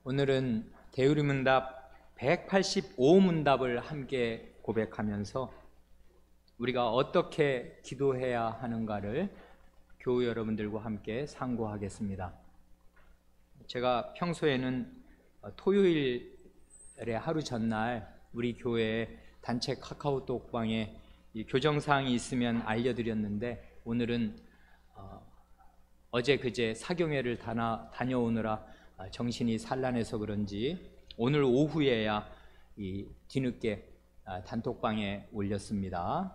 오늘은 대우리문답 185문답을 함께 고백하면서 우리가 어떻게 기도해야 하는가를 교우 여러분들과 함께 상고하겠습니다. 제가 평소에는 토요일에 하루 전날 우리 교회 단체 카카오톡방에 교정사항이 있으면 알려드렸는데, 오늘은 어제 그제 사경회를 다녀오느라 정신이 산란해서 그런지 오늘 오후에야 뒤늦게 단톡방에 올렸습니다.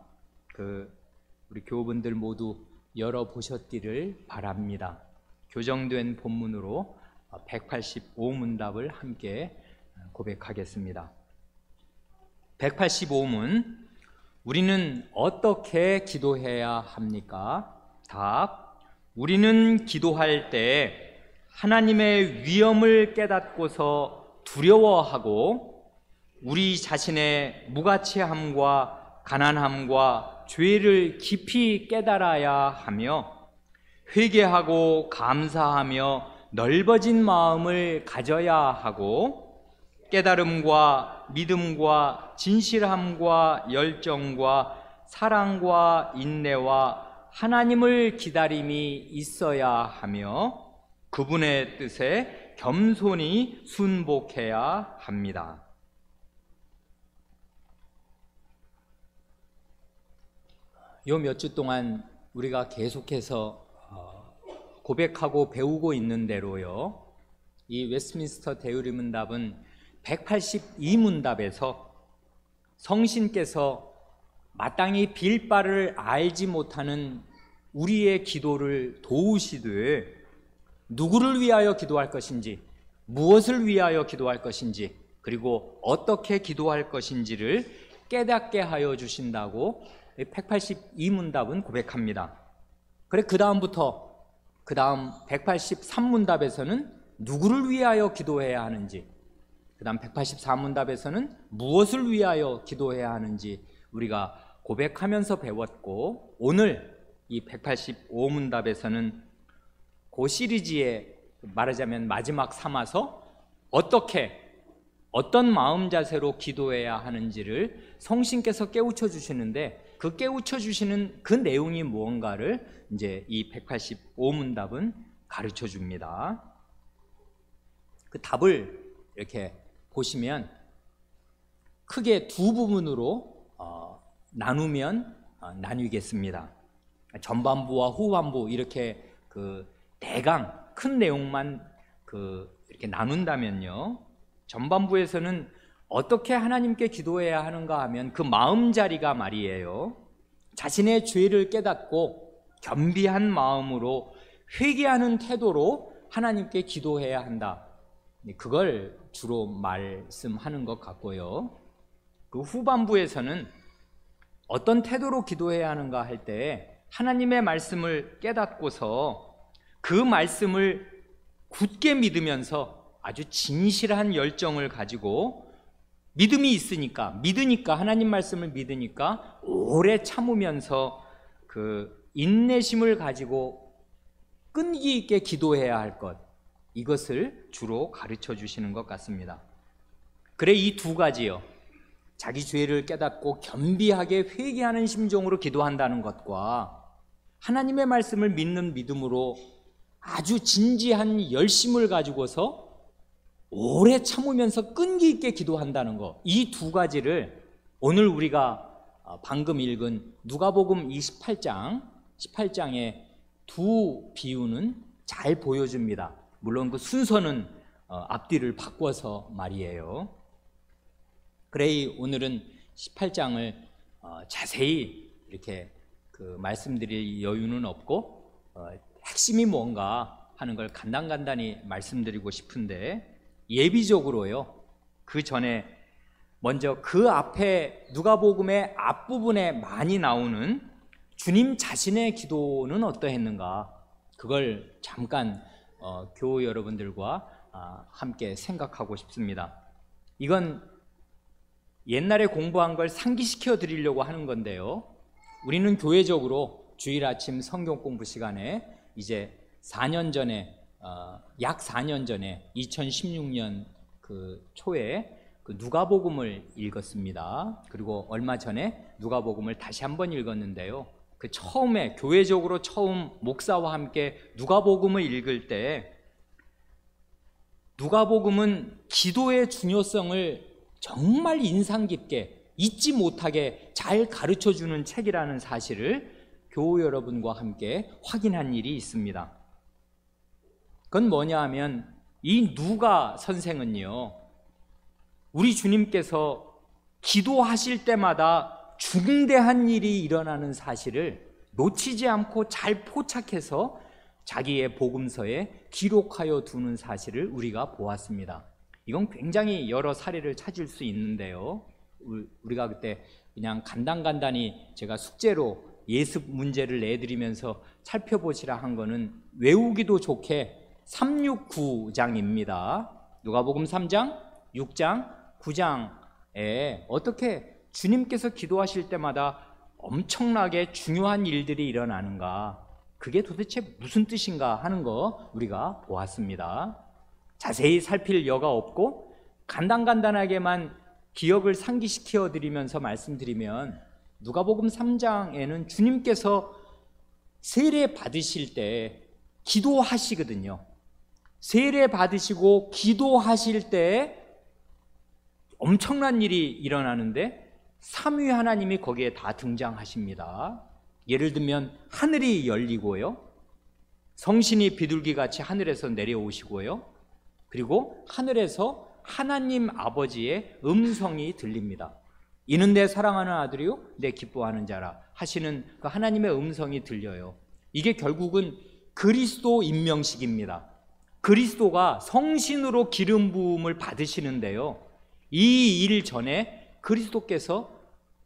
우리 교우분들 모두 열어보셨기를 바랍니다. 교정된 본문으로 185문답을 함께 고백하겠습니다. 185문, 우리는 어떻게 기도해야 합니까? 답, 우리는 기도할 때 하나님의 위엄을 깨닫고서 두려워하고 우리 자신의 무가치함과 가난함과 죄를 깊이 깨달아야 하며 회개하고 감사하며 넓어진 마음을 가져야 하고 깨달음과 믿음과 진실함과 열정과 사랑과 인내와 하나님을 기다림이 있어야 하며 그분의 뜻에 겸손히 순복해야 합니다. 요 몇 주 동안 우리가 계속해서 고백하고 배우고 있는 대로요, 이 웨스트민스터 대우리문답은 182문답에서 성신께서 마땅히 빌 바를 알지 못하는 우리의 기도를 도우시되 누구를 위하여 기도할 것인지, 무엇을 위하여 기도할 것인지, 그리고 어떻게 기도할 것인지를 깨닫게 하여 주신다고 182문답은 고백합니다. 그래, 그 다음 183문답에서는 누구를 위하여 기도해야 하는지, 그 다음 184문답에서는 무엇을 위하여 기도해야 하는지 우리가 고백하면서 배웠고, 오늘 이 185문답에서는 그 시리즈에 말하자면 마지막 삼아서 어떤 마음 자세로 기도해야 하는지를 성신께서 깨우쳐 주시는데, 그 깨우쳐 주시는 그 내용이 무언가를 이제 이 185문답은 가르쳐 줍니다. 그 답을 이렇게 보시면 크게 두 부분으로 나누겠습니다. 전반부와 후반부 이렇게 대강 큰 내용만 이렇게 나눈다면요, 전반부에서는 어떻게 하나님께 기도해야 하는가 하면 그 마음자리가 말이에요, 자신의 죄를 깨닫고 겸비한 마음으로 회개하는 태도로 하나님께 기도해야 한다, 그걸 주로 말씀하는 것 같고요. 그 후반부에서는 어떤 태도로 기도해야 하는가 할 때 하나님의 말씀을 깨닫고서 그 말씀을 굳게 믿으면서 아주 진실한 열정을 가지고 믿음이 믿으니까 하나님 말씀을 믿으니까 오래 참으면서 그 인내심을 가지고 끈기 있게 기도해야 할 것, 이것을 주로 가르쳐 주시는 것 같습니다. 그래, 이 두 가지요, 자기 죄를 깨닫고 겸비하게 회개하는 심정으로 기도한다는 것과 하나님의 말씀을 믿는 믿음으로 아주 진지한 열심을 가지고서 오래 참으면서 끈기 있게 기도한다는 것, 이 두 가지를 오늘 우리가 방금 읽은 누가복음 18장의 두 비유는 잘 보여줍니다. 물론 그 순서는 앞뒤를 바꿔서 말이에요. 그래, 오늘은 18장을 자세히 이렇게 말씀드릴 여유는 없고 핵심이 뭔가 하는 걸 간단히 말씀드리고 싶은데, 예비적으로요, 그 전에 먼저 그 앞에 누가복음의 앞부분에 많이 나오는 주님 자신의 기도는 어떠했는가, 그걸 잠깐 교우 여러분들과 함께 생각하고 싶습니다. 이건 옛날에 공부한 걸 상기시켜 드리려고 하는 건데요, 우리는 교회적으로 주일 아침 성경 공부 시간에 이제 4년 전에 약 4년 전에 2016년 그 초에 그 누가복음을 읽었습니다. 그리고 얼마 전에 누가복음을 다시 한번 읽었는데요. 그 처음에 교회적으로 처음 목사와 함께 누가복음을 읽을 때 누가복음은 기도의 중요성을 정말 인상 깊게 잊지 못하게 잘 가르쳐주는 책이라는 사실을 교우 여러분과 함께 확인한 일이 있습니다. 그건 뭐냐 하면 이 누가 선생은요, 우리 주님께서 기도하실 때마다 중대한 일이 일어나는 사실을 놓치지 않고 잘 포착해서 자기의 복음서에 기록하여 두는 사실을 우리가 보았습니다. 이건 굉장히 여러 사례를 찾을 수 있는데요. 우리가 그때 그냥 간단히 제가 숙제로 예습 문제를 내드리면서 살펴보시라 한 거는 외우기도 좋게 369장입니다. 누가복음 3장, 6장, 9장에 어떻게 주님께서 기도하실 때마다 엄청나게 중요한 일들이 일어나는가, 그게 도대체 무슨 뜻인가 하는 거 우리가 보았습니다. 자세히 살필 여가 없고 간단하게만 기억을 상기시켜 드리면서 말씀드리면, 누가복음 3장에는 주님께서 세례 받으실 때 기도하시거든요. 세례 받으시고 기도하실 때 엄청난 일이 일어나는데 삼위 하나님이 거기에 다 등장하십니다. 예를 들면 하늘이 열리고요, 성신이 비둘기같이 하늘에서 내려오시고요, 그리고 하늘에서 하나님 아버지의 음성이 들립니다. 이는 내 사랑하는 아들이요 내 기뻐하는 자라 하시는 그 하나님의 음성이 들려요. 이게 결국은 그리스도 임명식입니다. 그리스도가 성신으로 기름 부음을 받으시는데요, 이 일 전에 그리스도께서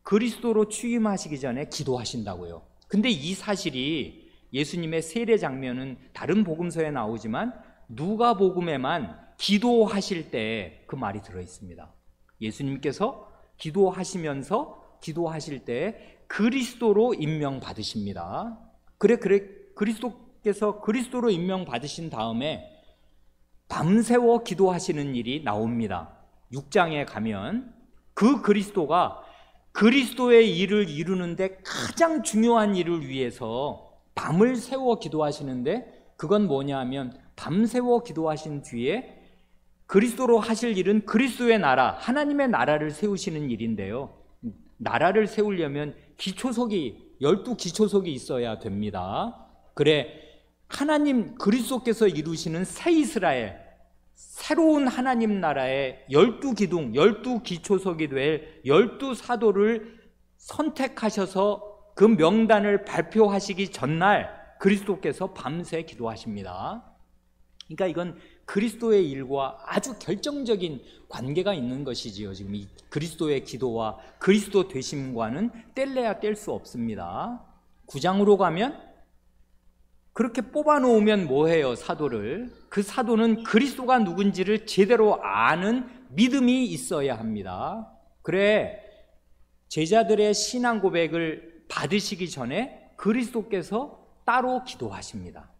그리스도로 취임하시기 전에 기도하신다고요. 근데 이 사실이 예수님의 세례 장면은 다른 복음서에 나오지만 누가복음에만 기도하실 때 그 말이 들어 있습니다. 예수님께서 기도하시면서 기도하실 때 그리스도로 임명받으십니다. 그래 그리스도께서 그리스도로 임명받으신 다음에 밤새워 기도하시는 일이 나옵니다. 6장에 가면 그 그리스도가 그리스도의 일을 이루는데 가장 중요한 일을 위해서 밤을 새워 기도하시는데, 그건 뭐냐 하면 밤새워 기도하신 뒤에 그리스도로 하실 일은 그리스도의 나라, 하나님의 나라를 세우시는 일인데요, 나라를 세우려면 기초석이 12기초석이 있어야 됩니다. 그래 하나님 그리스도께서 이루시는 새 이스라엘, 새로운 하나님 나라의 12기둥, 12기초석이 될 12사도를 선택하셔서 그 명단을 발표하시기 전날 그리스도께서 밤새 기도하십니다. 그러니까 이건 그리스도의 일과 아주 결정적인 관계가 있는 것이지요. 지금 이 그리스도의 기도와 그리스도 되심과는 뗄래야 뗄 수 없습니다. 9장으로 가면 그렇게 뽑아놓으면 뭐해요? 사도를. 그 사도는 그리스도가 누군지를 제대로 아는 믿음이 있어야 합니다. 그래 제자들의 신앙 고백을 받으시기 전에 그리스도께서 따로 기도하십니다.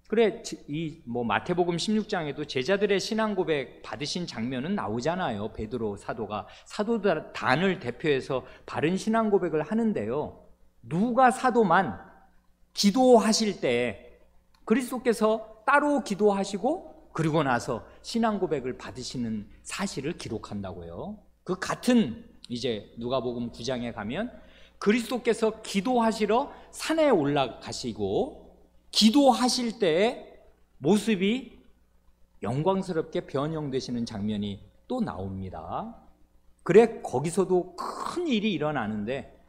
그래 이 마태복음 16장에도 제자들의 신앙 고백 받으신 장면은 나오잖아요. 베드로 사도가 사도단을 대표해서 바른 신앙 고백을 하는데요, 누가 사도만 기도하실 때 그리스도께서 따로 기도하시고 그리고 나서 신앙 고백을 받으시는 사실을 기록한다고요. 그 같은 이제 누가복음 9장에 가면 그리스도께서 기도하시러 산에 올라가시고 기도하실 때의 모습이 영광스럽게 변형되시는 장면이 또 나옵니다. 그래 거기서도 큰 일이 일어나는데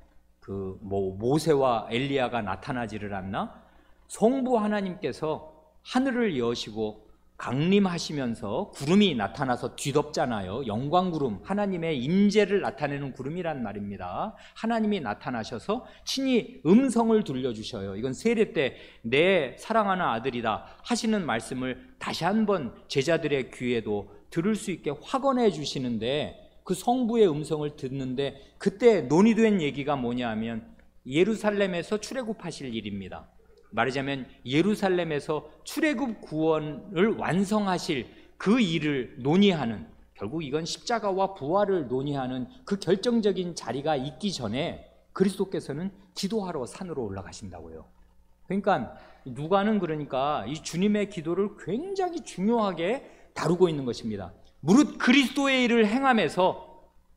모세와 엘리야가 나타나지를 않나? 성부 하나님께서 하늘을 여시고 강림하시면서 구름이 나타나서 뒤덮잖아요. 영광구름, 하나님의 임재를 나타내는 구름이란 말입니다. 하나님이 나타나셔서 친히 음성을 들려주셔요. 이건 세례 때 내 사랑하는 아들이다 하시는 말씀을 다시 한번 제자들의 귀에도 들을 수 있게 확언해 주시는데, 그 성부의 음성을 듣는데 그때 논의된 얘기가 뭐냐 하면 예루살렘에서 출애굽하실 일입니다. 말하자면 예루살렘에서 출애굽 구원을 완성하실 그 일을 논의하는, 결국 이건 십자가와 부활을 논의하는 그 결정적인 자리가 있기 전에 그리스도께서는 기도하러 산으로 올라가신다고요. 그러니까 누가는 그러니까 이 주님의 기도를 굉장히 중요하게 다루고 있는 것입니다. 무릇 그리스도의 일을 행하면서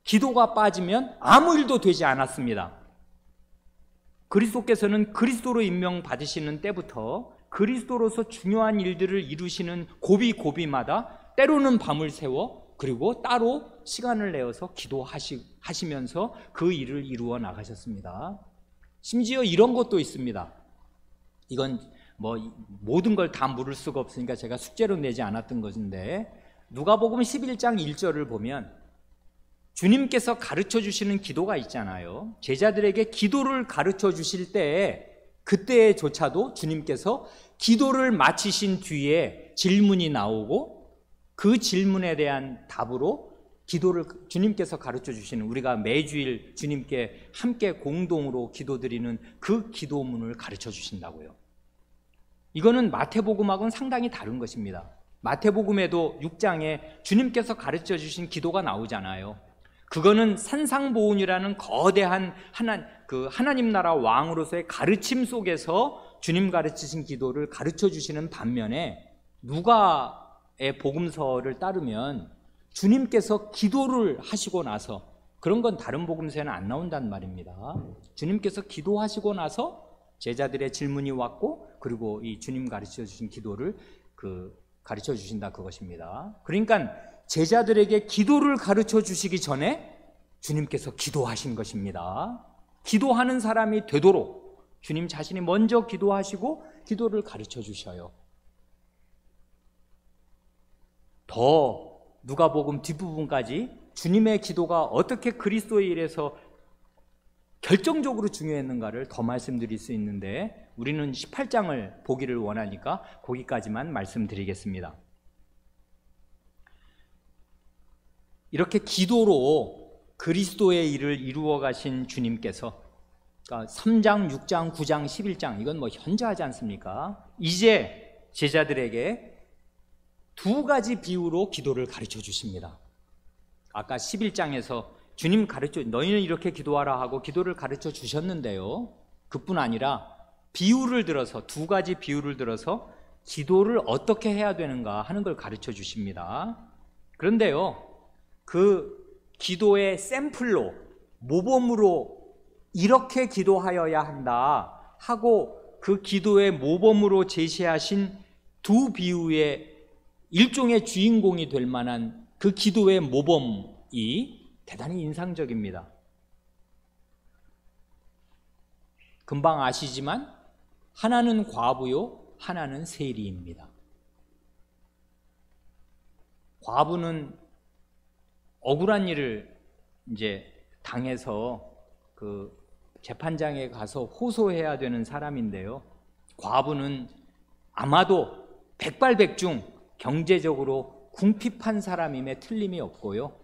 기도가 빠지면 아무 일도 되지 않았습니다. 그리스도께서는 그리스도로 임명받으시는 때부터 그리스도로서 중요한 일들을 이루시는 고비고비마다 때로는 밤을 새워 그리고 따로 시간을 내어서 기도하시면서 그 일을 이루어 나가셨습니다. 심지어 이런 것도 있습니다. 이건 뭐 모든 걸 다 물을 수가 없으니까 제가 숙제로 내지 않았던 것인데, 누가복음 11장 1절을 보면 주님께서 가르쳐 주시는 기도가 있잖아요. 제자들에게 기도를 가르쳐 주실 때에 그때조차도 주님께서 기도를 마치신 뒤에 질문이 나오고 그 질문에 대한 답으로 기도를 주님께서 가르쳐 주시는, 우리가 매주일 주님께 함께 공동으로 기도드리는 그 기도문을 가르쳐 주신다고요. 이거는 마태복음하고는 상당히 다른 것입니다. 마태복음에도 6장에 주님께서 가르쳐 주신 기도가 나오잖아요. 그거는 산상보훈이라는 거대한 하나님 나라 왕으로서의 가르침 속에서 주님 가르치신 기도를 가르쳐 주시는 반면에, 누가의 복음서를 따르면 주님께서 기도를 하시고 나서, 그런 건 다른 복음서에는 안 나온단 말입니다. 주님께서 기도하시고 나서 제자들의 질문이 왔고, 그리고 이 주님 가르쳐 주신 기도를 가르쳐 주신다, 그것입니다. 그러니까 제자들에게 기도를 가르쳐 주시기 전에 주님께서 기도하신 것입니다. 기도하는 사람이 되도록 주님 자신이 먼저 기도하시고 기도를 가르쳐 주셔요. 더 누가복음 뒷부분까지 주님의 기도가 어떻게 그리스도의 일에서 결정적으로 중요했는가를 더 말씀드릴 수 있는데, 우리는 18장을 보기를 원하니까 거기까지만 말씀드리겠습니다. 이렇게 기도로 그리스도의 일을 이루어 가신 주님께서, 그러니까 3장, 6장, 9장, 11장, 이건 뭐 현저하지 않습니까? 이제 제자들에게 두 가지 비유로 기도를 가르쳐 주십니다. 아까 11장에서 주님 너희는 이렇게 기도하라 하고 기도를 가르쳐 주셨는데요, 그뿐 아니라 비유를 들어서, 두 가지 비유를 들어서 기도를 어떻게 해야 되는가 하는 걸 가르쳐 주십니다. 그런데요, 그 기도의 샘플로, 모범으로 이렇게 기도하여야 한다 하고 그 기도의 모범으로 제시하신 두 비유의 일종의 주인공이 될 만한 그 기도의 모범이 대단히 인상적입니다. 금방 아시지만 하나는 과부요, 하나는 세리입니다. 과부는 억울한 일을 이제 당해서 그 재판장에 가서 호소해야 되는 사람인데요, 과부는 아마도 백발백중 경제적으로 궁핍한 사람임에 틀림이 없고요,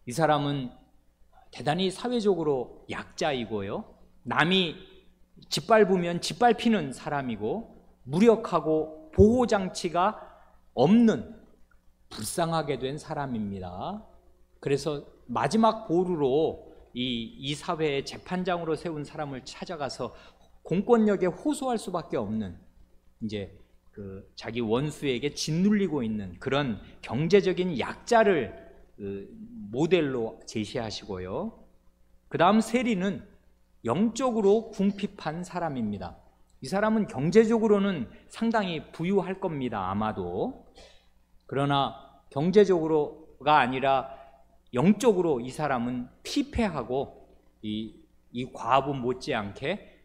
이 사람은 대단히 사회적으로 약자이고요, 남이 짓밟으면 짓밟히는 사람이고, 무력하고 보호장치가 없는 불쌍하게 된 사람입니다. 그래서 마지막 보루로 이 사회의 재판장으로 세운 사람을 찾아가서 공권력에 호소할 수밖에 없는, 이제 자기 원수에게 짓눌리고 있는 그런 경제적인 약자를 모델로 제시하시고요, 그 다음 세리는 영적으로 궁핍한 사람입니다. 이 사람은 경제적으로는 상당히 부유할 겁니다, 아마도. 그러나 경제적으로가 아니라 영적으로 이 사람은 피폐하고 이 과부 못지않게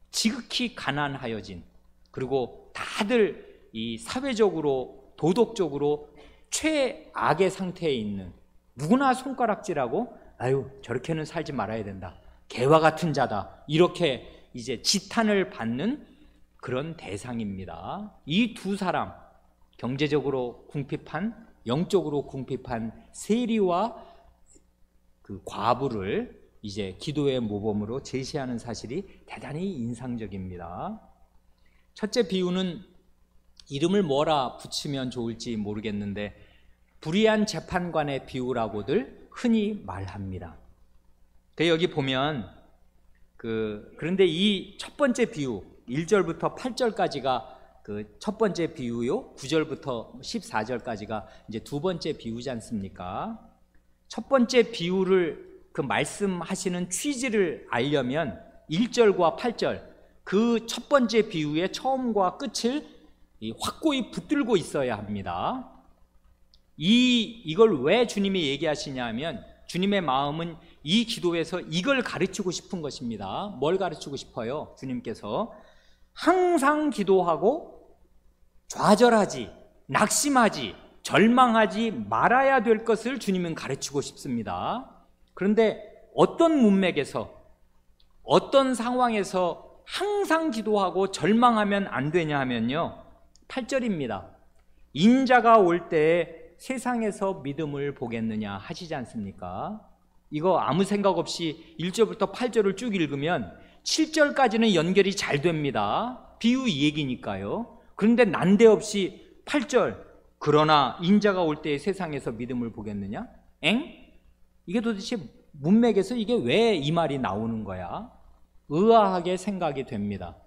지극히 가난하여진, 그리고 다들 이 사회적으로 도덕적으로 최악의 상태에 있는, 누구나 손가락질하고 아유 저렇게는 살지 말아야 된다, 개와 같은 자다, 이렇게 이제 지탄을 받는 그런 대상입니다. 이 두 사람, 경제적으로 궁핍한, 영적으로 궁핍한 세리와 그 과부를 이제 기도의 모범으로 제시하는 사실이 대단히 인상적입니다. 첫째 비유는 이름을 뭐라 붙이면 좋을지 모르겠는데 불의한 재판관의 비유라고들 흔히 말합니다. 여기 보면 그런데 이 첫 번째 비유 1절부터 8절까지가 그 첫 번째 비유요, 9절부터 14절까지가 이제 두 번째 비유지 않습니까? 첫 번째 비유를 그 말씀하시는 취지를 알려면 1절과 8절 그 첫 번째 비유의 처음과 끝을 확고히 붙들고 있어야 합니다. 이걸 왜 주님이 얘기하시냐 하면 주님의 마음은 이 기도에서 이걸 가르치고 싶은 것입니다. 뭘 가르치고 싶어요? 주님께서 항상 기도하고 좌절하지, 낙심하지, 절망하지 말아야 될 것을 주님은 가르치고 싶습니다. 그런데 어떤 문맥에서, 어떤 상황에서 항상 기도하고 절망하면 안 되냐 하면요, 8절입니다. 인자가 올 때에 세상에서 믿음을 보겠느냐 하시지 않습니까? 이거 아무 생각 없이 1절부터 8절을 쭉 읽으면 7절까지는 연결이 잘 됩니다. 비유 이 얘기니까요. 그런데 난데없이 8절, 그러나 인자가 올 때에 세상에서 믿음을 보겠느냐? 이게 도대체 문맥에서 이게 왜 이 말이 나오는 거야? 의아하게 생각이 됩니다.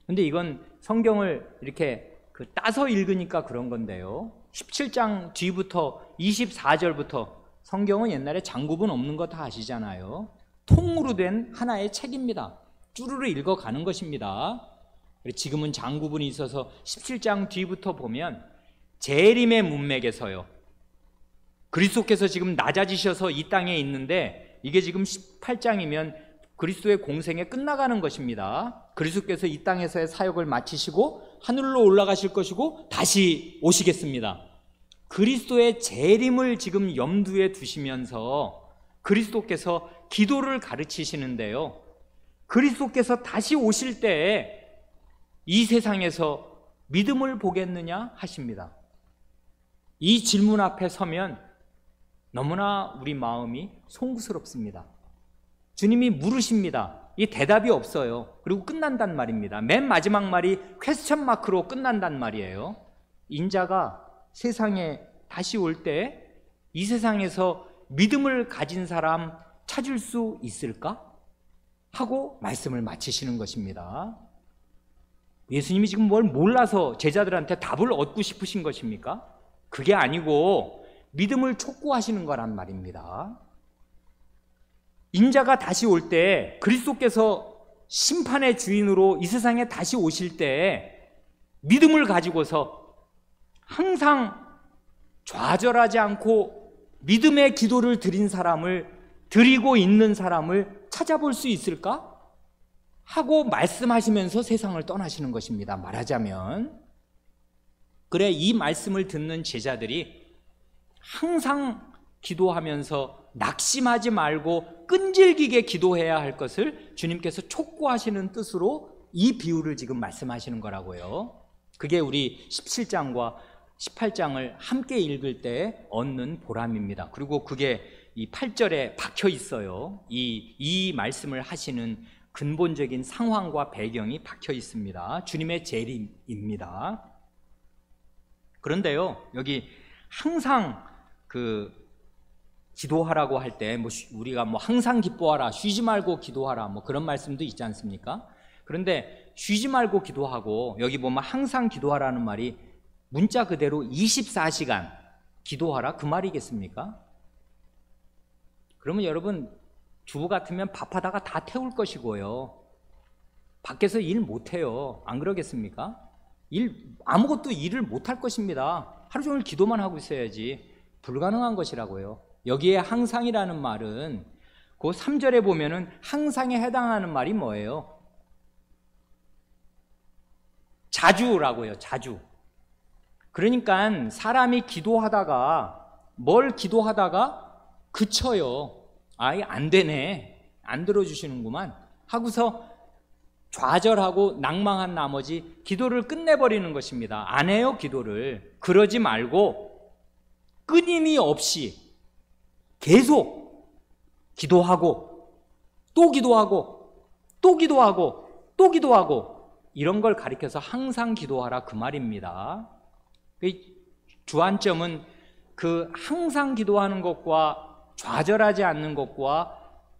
근데 이건 성경을 이렇게 따서 읽으니까 그런 건데요, 17장 뒤부터 24절부터 성경은 옛날에 장구분 없는 거 다 아시잖아요. 통으로 된 하나의 책입니다. 쭈루루 읽어가는 것입니다. 지금은 장구분이 있어서 17장 뒤부터 보면 재림의 문맥에서요, 그리스도께서 지금 낮아지셔서 이 땅에 있는데 이게 지금 18장이면 그리스도의 공생에 끝나가는 것입니다. 그리스도께서 이 땅에서의 사역을 마치시고 하늘로 올라가실 것이고 다시 오시겠습니다. 그리스도의 재림을 지금 염두에 두시면서 그리스도께서 기도를 가르치시는데요, 그리스도께서 다시 오실 때에 이 세상에서 믿음을 보겠느냐 하십니다. 이 질문 앞에 서면 너무나 우리 마음이 송구스럽습니다. 주님이 물으십니다. 이 대답이 없어요. 그리고 끝난단 말입니다. 맨 마지막 말이 퀘스천 마크로 끝난단 말이에요. 인자가 세상에 다시 올 때 이 세상에서 믿음을 가진 사람 찾을 수 있을까? 하고 말씀을 마치시는 것입니다. 예수님이 지금 뭘 몰라서 제자들한테 답을 얻고 싶으신 것입니까? 그게 아니고 믿음을 촉구하시는 거란 말입니다. 인자가 다시 올 때, 그리스도께서 심판의 주인으로 이 세상에 다시 오실 때 믿음을 가지고서 항상 좌절하지 않고 믿음의 기도를 드리고 있는 사람을 찾아볼 수 있을까? 하고 말씀하시면서 세상을 떠나시는 것입니다. 말하자면 그래, 이 말씀을 듣는 제자들이 항상 기도하면서 낙심하지 말고 끈질기게 기도해야 할 것을 주님께서 촉구하시는 뜻으로 이 비유를 지금 말씀하시는 거라고요. 그게 우리 17장과 18장을 함께 읽을 때 얻는 보람입니다. 그리고 그게 이 8절에 박혀 있어요. 이 말씀을 하시는 근본적인 상황과 배경이 박혀 있습니다. 주님의 재림입니다. 그런데요, 여기 항상 기도하라고 할 때 우리가 항상 기뻐하라, 쉬지 말고 기도하라 그런 말씀도 있지 않습니까? 그런데 쉬지 말고 기도하고 여기 보면 항상 기도하라는 말이 문자 그대로 24시간 기도하라 그 말이겠습니까? 그러면 여러분, 주부 같으면 밥하다가 다 태울 것이고요, 밖에서 일 못해요. 안 그러겠습니까? 아무것도 일을 못할 것입니다. 하루 종일 기도만 하고 있어야지. 불가능한 것이라고요. 여기에 항상이라는 말은 그 3절에 보면은 항상에 해당하는 말이 뭐예요? 자주라고요. 자주. 그러니까 사람이 기도하다가 그쳐요. 아예 안 되네, 안 들어주시는구만 하고서 좌절하고 낭망한 나머지 기도를 끝내버리는 것입니다. 안 해요, 기도를. 그러지 말고 끊임이 없이 계속 기도하고 또 기도하고 또 기도하고 또 기도하고 이런 걸 가리켜서 항상 기도하라 그 말입니다. 주안점은 그 항상 기도하는 것과 좌절하지 않는 것과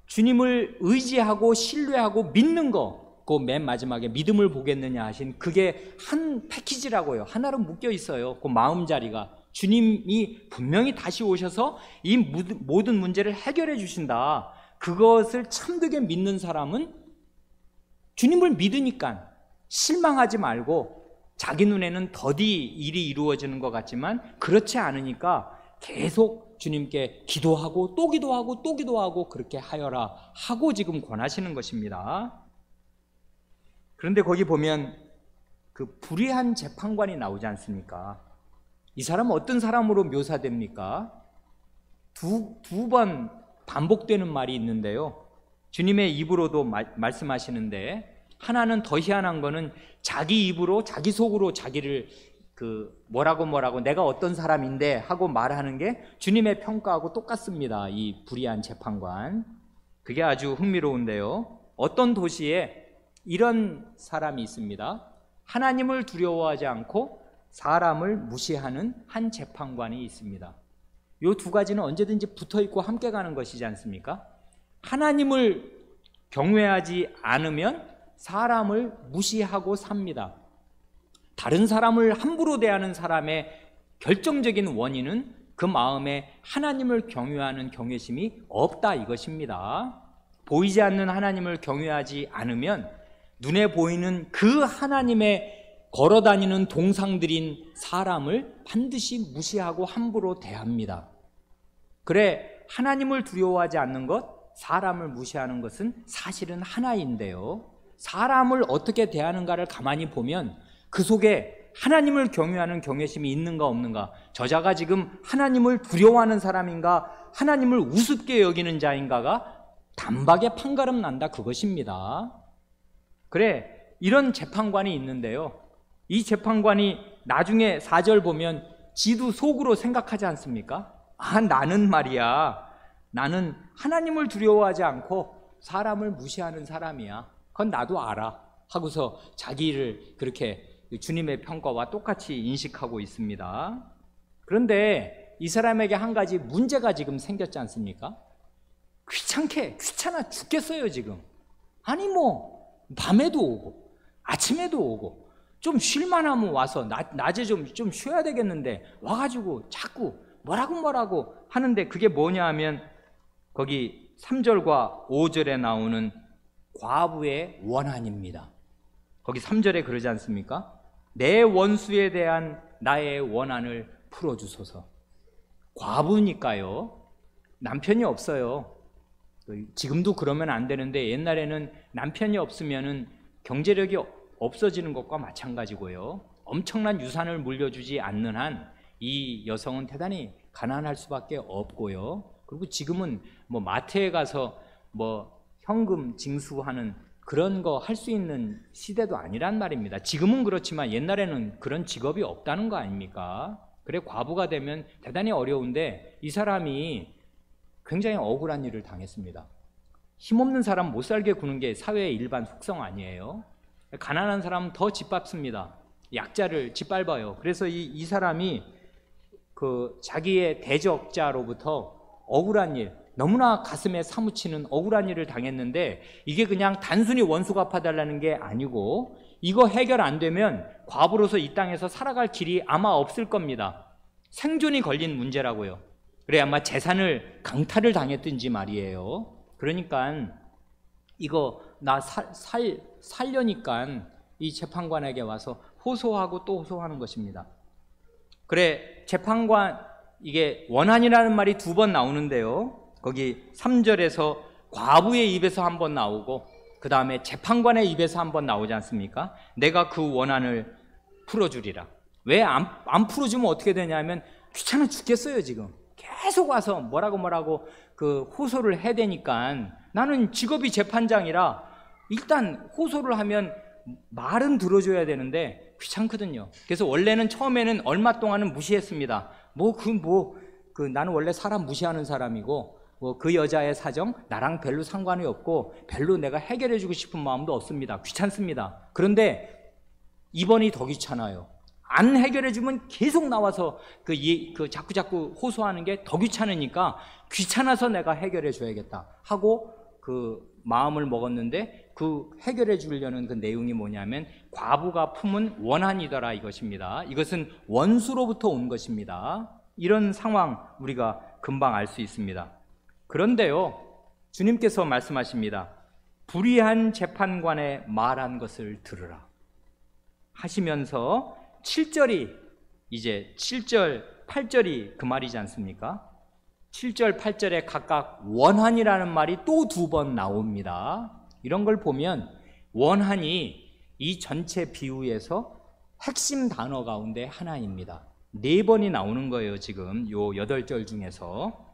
주님을 의지하고 신뢰하고 믿는 거, 그 맨 마지막에 믿음을 보겠느냐 하신 그게 한 패키지라고요. 하나로 묶여 있어요. 그 마음자리가 주님이 분명히 다시 오셔서 이 모든 문제를 해결해 주신다. 그것을 참되게 믿는 사람은 주님을 믿으니까 실망하지 말고, 자기 눈에는 더디 일이 이루어지는 것 같지만 그렇지 않으니까 계속 주님께 기도하고 또 기도하고 또 기도하고 그렇게 하여라 하고 지금 권하시는 것입니다. 그런데 거기 보면 그 불의한 재판관이 나오지 않습니까? 이 사람은 어떤 사람으로 묘사됩니까? 두 번 반복되는 말이 있는데요, 주님의 입으로도 말씀하시는데, 하나는 더 희한한 거는 자기 입으로 자기 속으로 자기를 뭐라고 내가 어떤 사람인데 하고 말하는 게 주님의 평가하고 똑같습니다. 이 불의한 재판관, 그게 아주 흥미로운데요, 어떤 도시에 이런 사람이 있습니다. 하나님을 두려워하지 않고 사람을 무시하는 한 재판관이 있습니다. 이 두 가지는 언제든지 붙어있고 함께 가는 것이지 않습니까? 하나님을 경외하지 않으면 사람을 무시하고 삽니다. 다른 사람을 함부로 대하는 사람의 결정적인 원인은 그 마음에 하나님을 경외하는 경외심이 없다 이것입니다. 보이지 않는 하나님을 경외하지 않으면 눈에 보이는 그 하나님의 걸어다니는 동상들인 사람을 반드시 무시하고 함부로 대합니다. 그래, 하나님을 두려워하지 않는 것, 사람을 무시하는 것은 사실은 하나인데요, 사람을 어떻게 대하는가를 가만히 보면 그 속에 하나님을 경외하는 경외심이 있는가 없는가, 저자가 지금 하나님을 두려워하는 사람인가 하나님을 우습게 여기는 자인가가 단박에 판가름 난다 그것입니다. 그래, 이런 재판관이 있는데요, 이 재판관이 나중에 4절 보면 지도 속으로 생각하지 않습니까? 나는 말이야, 나는 하나님을 두려워하지 않고 사람을 무시하는 사람이야, 그건 나도 알아 하고서 자기를 그렇게 주님의 평가와 똑같이 인식하고 있습니다. 그런데 이 사람에게 한 가지 문제가 지금 생겼지 않습니까? 귀찮아 죽겠어요 지금. 아니 밤에도 오고 아침에도 오고 좀 쉴만하면 와서 낮에 좀 쉬어야 되겠는데 와가지고 자꾸 뭐라고 하는데, 그게 뭐냐 하면 거기 3절과 5절에 나오는 과부의 원한입니다. 거기 3절에 그러지 않습니까? 내 원수에 대한 나의 원한을 풀어주소서. 과부니까요, 남편이 없어요. 지금도 그러면 안 되는데 옛날에는 남편이 없으면은 경제력이 없어지는 것과 마찬가지고요, 엄청난 유산을 물려주지 않는 한 이 여성은 대단히 가난할 수밖에 없고요, 그리고 지금은 마트에 가서 현금 징수하는 그런 거 할 수 있는 시대도 아니란 말입니다. 지금은 그렇지만 옛날에는 그런 직업이 없다는 거 아닙니까? 그래, 과부가 되면 대단히 어려운데 이 사람이 굉장히 억울한 일을 당했습니다. 힘없는 사람 못 살게 구는 게 사회의 일반 속성 아니에요? 가난한 사람은 더 짓밟습니다. 약자를 짓밟아요. 그래서 이 사람이 자기의 대적자로부터 억울한 일, 너무나 가슴에 사무치는 억울한 일을 당했는데, 이게 그냥 단순히 원수 갚아달라는 게 아니고 이거 해결 안 되면 과부로서 이 땅에서 살아갈 길이 아마 없을 겁니다. 생존이 걸린 문제라고요. 그래, 아마 재산을 강탈을 당했든지 말이에요. 그러니까 이거 나 살려니까 이 재판관에게 와서 호소하고 또 호소하는 것입니다. 그래, 재판관, 이게 원한이라는 말이 2번 나오는데요, 거기 3절에서 과부의 입에서 한 번 나오고 그 다음에 재판관의 입에서 한 번 나오지 않습니까? 내가 그 원한을 풀어주리라. 왜 안 풀어주면 어떻게 되냐면 귀찮아 죽겠어요. 지금 계속 와서 뭐라고 호소를 해야 되니까, 나는 직업이 재판장이라 일단 호소를 하면 말은 들어줘야 되는데 귀찮거든요. 그래서 원래는 처음에는 얼마 동안은 무시했습니다. 나는 원래 사람 무시하는 사람이고 그 여자의 사정 나랑 별로 상관이 없고 별로 내가 해결해주고 싶은 마음도 없습니다. 귀찮습니다. 그런데 입원이 더 귀찮아요. 안 해결해 주면 계속 나와서 자꾸 호소하는 게 더 귀찮으니까 귀찮아서 내가 해결해 줘야겠다 하고 그 마음을 먹었는데, 그 해결해 주려는 그 내용이 뭐냐면 과부가 품은 원한이더라 이것입니다. 이것은 원수로부터 온 것입니다. 이런 상황 우리가 금방 알 수 있습니다. 그런데요, 주님께서 말씀하십니다. 불의한 재판관의 말한 것을 들으라 하시면서 7절이 이제 7절, 8절이 그 말이지 않습니까? 7절, 8절에 각각 원한이라는 말이 또 2번 나옵니다. 이런 걸 보면 원한이 이 전체 비유에서 핵심 단어 가운데 하나입니다. 4번이 나오는 거예요. 지금 요 8절 중에서.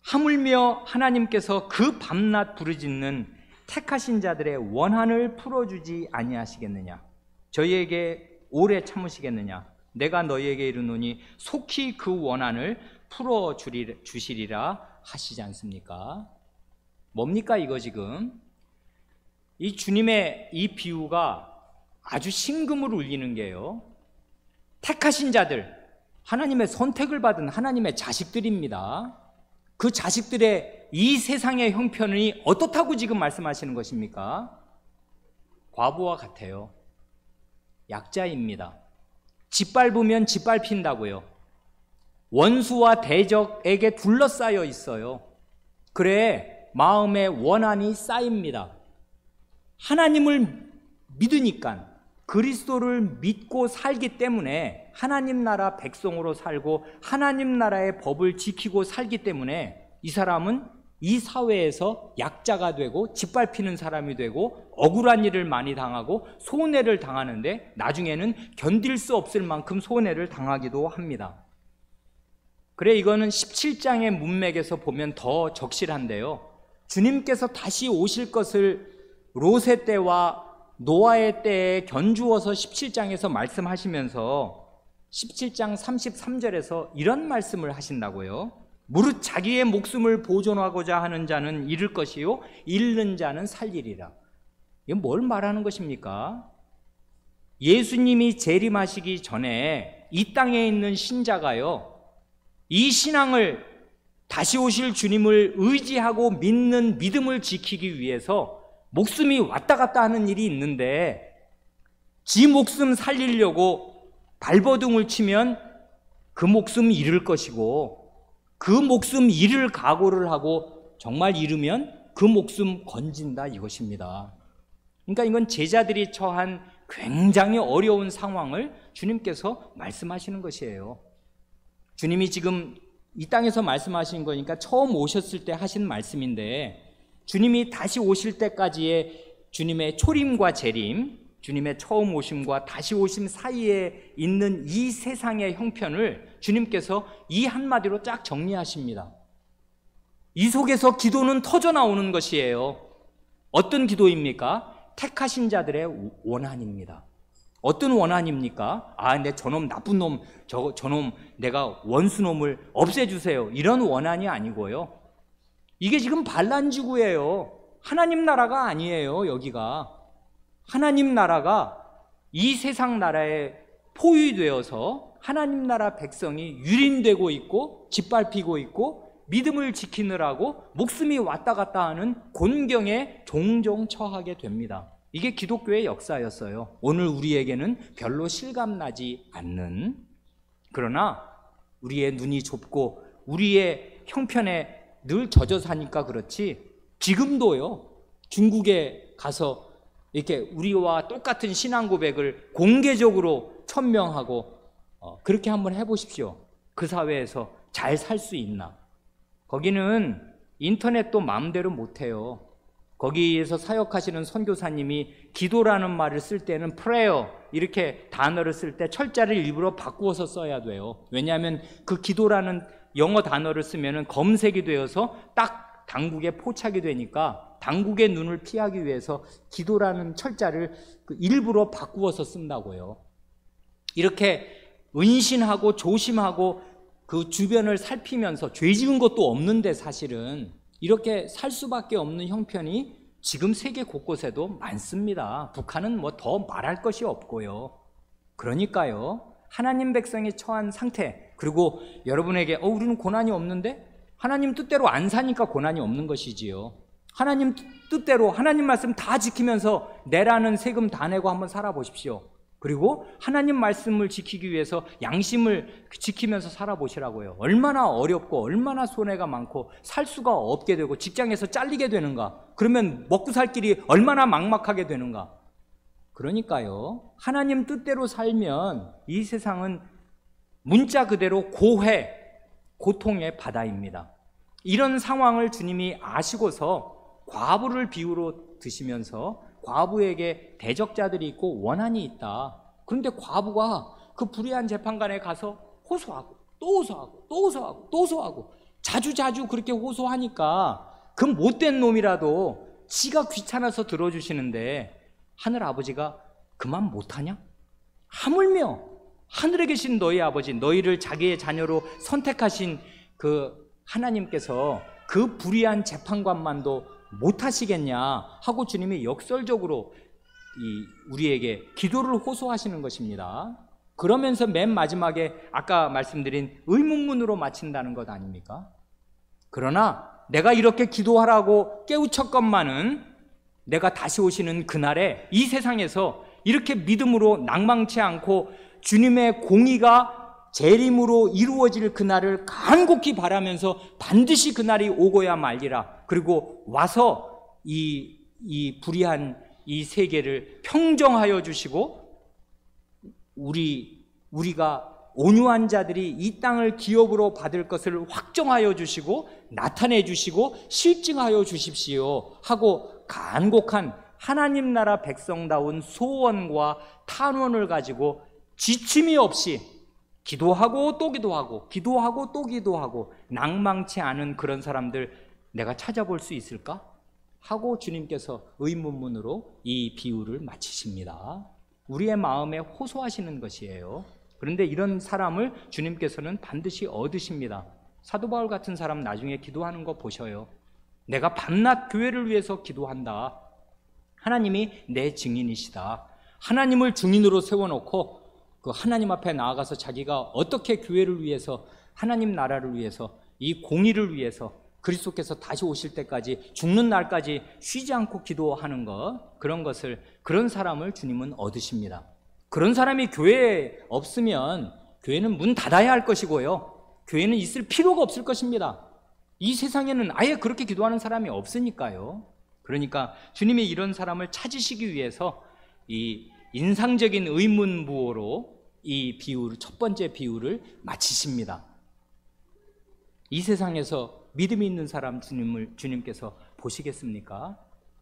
하물며 하나님께서 그 밤낮 부르짖는 택하신 자들의 원한을 풀어주지 아니하시겠느냐? 저희에게 오래 참으시겠느냐? 내가 너희에게 이르노니 속히 그 원한을 풀어주시리라 하시지 않습니까? 뭡니까 이거 지금? 이 주님의 이 비유가 아주 심금을 울리는 게요, 택하신 자들, 하나님의 선택을 받은 하나님의 자식들입니다. 그 자식들의 이 세상의 형편이 어떻다고 지금 말씀하시는 것입니까? 과부와 같아요. 약자입니다. 짓밟으면 짓밟힌다고요. 원수와 대적에게 둘러싸여 있어요. 그래 마음의 원한이 쌓입니다. 하나님을 믿으니까, 그리스도를 믿고 살기 때문에, 하나님 나라 백성으로 살고 하나님 나라의 법을 지키고 살기 때문에 이 사람은 이 사회에서 약자가 되고 짓밟히는 사람이 되고 억울한 일을 많이 당하고 손해를 당하는데 나중에는 견딜 수 없을 만큼 손해를 당하기도 합니다. 그래 이거는 17장의 문맥에서 보면 더 적실한데요, 주님께서 다시 오실 것을 롯의 때와 노아의 때에 견주어서 17장에서 말씀하시면서 17장 33절에서 이런 말씀을 하신다고요. 무릇 자기의 목숨을 보존하고자 하는 자는 잃을 것이요 잃는 자는 살리리라. 이게 뭘 말하는 것입니까? 예수님이 재림하시기 전에 이 땅에 있는 신자가요, 이 신앙을, 다시 오실 주님을 의지하고 믿는 믿음을 지키기 위해서 목숨이 왔다 갔다 하는 일이 있는데, 지 목숨 살리려고 발버둥을 치면 그 목숨 잃을 것이고, 그 목숨 잃을 각오를 하고 정말 잃으면 그 목숨 건진다 이것입니다. 그러니까 이건 제자들이 처한 굉장히 어려운 상황을 주님께서 말씀하시는 것이에요. 주님이 지금 이 땅에서 말씀하신 거니까 처음 오셨을 때 하신 말씀인데, 주님이 다시 오실 때까지의 주님의 초림과 재림, 주님의 처음 오심과 다시 오심 사이에 있는 이 세상의 형편을 주님께서 이 한마디로 쫙 정리하십니다. 이 속에서 기도는 터져 나오는 것이에요. 어떤 기도입니까? 택하신 자들의 원한입니다. 어떤 원한입니까? 내 저놈 나쁜 놈, 저놈 내가 원수놈을 없애주세요, 이런 원한이 아니고요, 이게 지금 반란지구예요. 하나님 나라가 아니에요. 여기가 하나님 나라가 이 세상 나라에 포위되어서 하나님 나라 백성이 유린되고 있고 짓밟히고 있고 믿음을 지키느라고 목숨이 왔다 갔다 하는 곤경에 종종 처하게 됩니다. 이게 기독교의 역사였어요. 오늘 우리에게는 별로 실감나지 않는, 그러나 우리의 눈이 좁고 우리의 형편에 늘 젖어 사니까 그렇지, 지금도요 중국에 가서 이렇게 우리와 똑같은 신앙 고백을 공개적으로 천명하고 그렇게 한번 해보십시오. 그 사회에서 잘 살 수 있나? 거기는 인터넷도 마음대로 못해요. 거기에서 사역하시는 선교사님이 기도라는 말을 쓸 때는 prayer 이렇게 단어를 쓸 때 철자를 일부러 바꾸어서 써야 돼요. 왜냐하면 그 기도라는 영어 단어를 쓰면 검색이 되어서 딱 당국에 포착이 되니까 당국의 눈을 피하기 위해서 기도라는 철자를 일부러 바꾸어서 쓴다고요. 이렇게 은신하고 조심하고 그 주변을 살피면서, 죄 지은 것도 없는데 사실은 이렇게 살 수밖에 없는 형편이 지금 세계 곳곳에도 많습니다. 북한은 뭐 더 말할 것이 없고요. 그러니까요, 하나님 백성이 처한 상태, 그리고 여러분에게 우리는 고난이 없는데? 하나님 뜻대로 안 사니까 고난이 없는 것이지요. 하나님 뜻대로 하나님 말씀 다 지키면서 내라는 세금 다 내고 한번 살아보십시오. 그리고 하나님 말씀을 지키기 위해서 양심을 지키면서 살아보시라고요. 얼마나 어렵고 얼마나 손해가 많고 살 수가 없게 되고 직장에서 잘리게 되는가. 그러면 먹고 살 길이 얼마나 막막하게 되는가. 그러니까요, 하나님 뜻대로 살면 이 세상은 문자 그대로 고해, 고통의 바다입니다. 이런 상황을 주님이 아시고서 과부를 비유로 드시면서 과부에게 대적자들이 있고 원한이 있다. 그런데 과부가 그 불의한 재판관에 가서 호소하고 또 호소하고 또 호소하고 또 호소하고 자주자주 그렇게 호소하니까 그 못된 놈이라도 지가 귀찮아서 들어주시는데 하늘 아버지가 그만 못하냐? 하물며 하늘에 계신 너희 아버지, 너희를 자기의 자녀로 선택하신 그 하나님께서 그 불의한 재판관만도 못하시겠냐 하고 주님이 역설적으로 우리에게 기도를 호소하시는 것입니다. 그러면서 맨 마지막에 아까 말씀드린 의문문으로 마친다는 것 아닙니까? 그러나 내가 이렇게 기도하라고 깨우쳤건만은 내가 다시 오시는 그날에 이 세상에서 이렇게 믿음으로 낭망치 않고 주님의 공의가 재림으로 이루어질 그날을 간곡히 바라면서 반드시 그날이 오고야 말리라. 그리고 와서 이 불의한 이 세계를 평정하여 주시고 우리가 온유한 자들이 이 땅을 기업으로 받을 것을 확정하여 주시고 나타내 주시고 실증하여 주십시오 하고 간곡한 하나님 나라 백성다운 소원과 탄원을 가지고 지침이 없이 기도하고 또 기도하고 기도하고 또 기도하고 낭망치 않은 그런 사람들 내가 찾아볼 수 있을까? 하고 주님께서 의문문으로 이 비유를 마치십니다. 우리의 마음에 호소하시는 것이에요. 그런데 이런 사람을 주님께서는 반드시 얻으십니다. 사도 바울 같은 사람 나중에 기도하는 거 보셔요. 내가 밤낮 교회를 위해서 기도한다. 하나님이 내 증인이시다. 하나님을 증인으로 세워놓고 그 하나님 앞에 나아가서 자기가 어떻게 교회를 위해서, 하나님 나라를 위해서, 이 공의를 위해서 그리스도께서 다시 오실 때까지 죽는 날까지 쉬지 않고 기도하는 것, 그런 사람을 주님은 얻으십니다. 그런 사람이 교회에 없으면 교회는 문 닫아야 할 것이고요, 교회는 있을 필요가 없을 것입니다. 이 세상에는 아예 그렇게 기도하는 사람이 없으니까요. 그러니까 주님이 이런 사람을 찾으시기 위해서 이 인상적인 의문부호로 이 비유를, 첫 번째 비유를 마치십니다. 이 세상에서 믿음이 있는 사람 주님께서 보시겠습니까?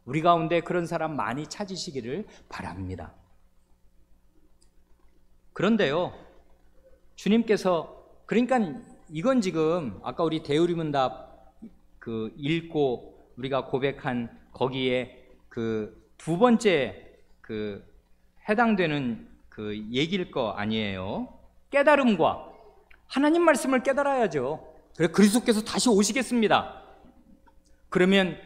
우리 가운데 그런 사람 많이 찾으시기를 바랍니다. 그런데요, 주님께서, 그러니까 이건 지금 아까 우리 대우리문답 읽고 우리가 고백한 거기에 그 두 번째 해당되는 얘기일 거 아니에요. 깨달음과 하나님 말씀을 깨달아야죠. 그래서 그리스도께서 다시 오시겠습니다. 그러면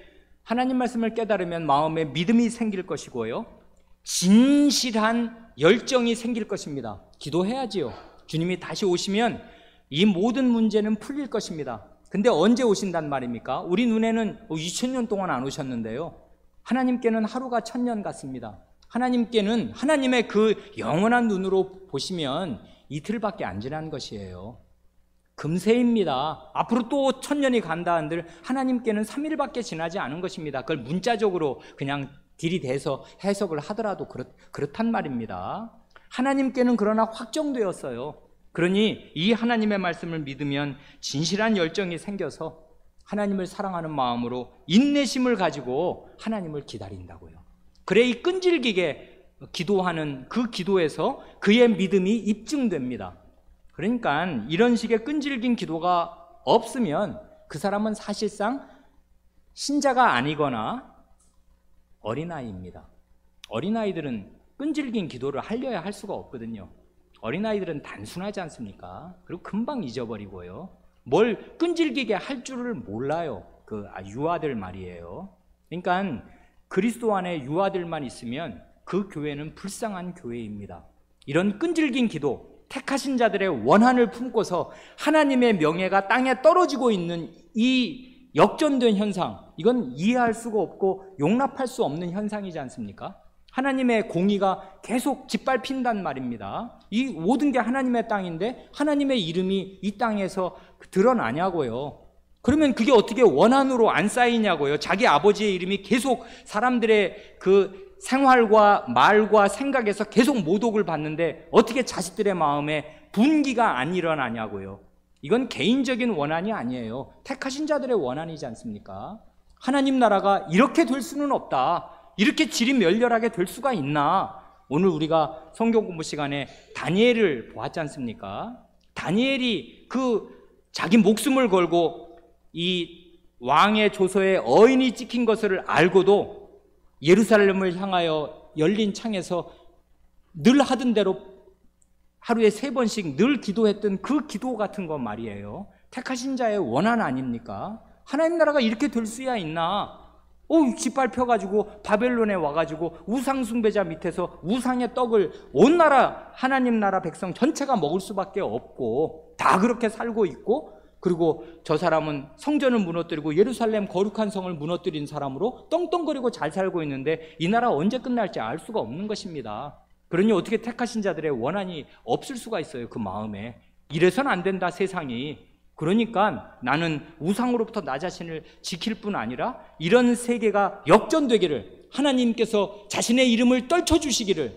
하나님 말씀을 깨달으면 마음에 믿음이 생길 것이고요, 진실한 열정이 생길 것입니다. 기도해야지요. 주님이 다시 오시면 이 모든 문제는 풀릴 것입니다. 근데 언제 오신단 말입니까? 우리 눈에는 2000년 동안 안 오셨는데요, 하나님께는 하루가 1000년 같습니다. 하나님께는, 하나님의 그 영원한 눈으로 보시면 이틀밖에 안 지난 것이에요. 금세입니다. 앞으로 또 1000년이 간다 한들 하나님께는 3일밖에 지나지 않은 것입니다. 그걸 문자적으로 그냥 들이대서 해석을 하더라도 그렇단 말입니다. 하나님께는 그러나 확정되었어요. 그러니 이 하나님의 말씀을 믿으면 진실한 열정이 생겨서 하나님을 사랑하는 마음으로 인내심을 가지고 하나님을 기다린다고요. 그래 이 끈질기게 기도하는 그 기도에서 그의 믿음이 입증됩니다. 그러니까 이런 식의 끈질긴 기도가 없으면 그 사람은 사실상 신자가 아니거나 어린아이입니다. 어린아이들은 끈질긴 기도를 하려야 할 수가 없거든요. 어린아이들은 단순하지 않습니까? 그리고 금방 잊어버리고요, 뭘 끈질기게 할 줄을 몰라요. 유아들 말이에요. 그러니까 그리스도 안에 유아들만 있으면 그 교회는 불쌍한 교회입니다. 이런 끈질긴 기도, 택하신 자들의 원한을 품고서 하나님의 명예가 땅에 떨어지고 있는 이 역전된 현상, 이건 이해할 수가 없고 용납할 수 없는 현상이지 않습니까? 하나님의 공의가 계속 짓밟힌단 말입니다. 이 모든 게 하나님의 땅인데 하나님의 이름이 이 땅에서 드러나냐고요. 그러면 그게 어떻게 원한으로 안 쌓이냐고요. 자기 아버지의 이름이 계속 사람들의 그 생활과 말과 생각에서 계속 모독을 받는데 어떻게 자식들의 마음에 분기가 안 일어나냐고요. 이건 개인적인 원한이 아니에요. 택하신 자들의 원한이지 않습니까? 하나님 나라가 이렇게 될 수는 없다. 이렇게 질이 멸렬하게 될 수가 있나? 오늘 우리가 성경 공부 시간에 다니엘을 보았지 않습니까? 다니엘이 그 자기 목숨을 걸고 이 왕의 조서에 어인이 찍힌 것을 알고도 예루살렘을 향하여 열린 창에서 늘 하던 대로 하루에 3번씩 늘 기도했던 그 기도 같은 거 말이에요. 택하신 자의 원한 아닙니까? 하나님 나라가 이렇게 될 수야 있나? 짓밟혀가지고 바벨론에 와가지고 우상 숭배자 밑에서 우상의 떡을 온 나라 하나님 나라 백성 전체가 먹을 수밖에 없고 다 그렇게 살고 있고, 그리고 저 사람은 성전을 무너뜨리고 예루살렘 거룩한 성을 무너뜨린 사람으로 떵떵거리고 잘 살고 있는데 이 나라 언제 끝날지 알 수가 없는 것입니다. 그러니 어떻게 택하신 자들의 원한이 없을 수가 있어요. 그 마음에 이래서는 안 된다 세상이. 그러니까 나는 우상으로부터 나 자신을 지킬 뿐 아니라 이런 세계가 역전되기를, 하나님께서 자신의 이름을 떨쳐주시기를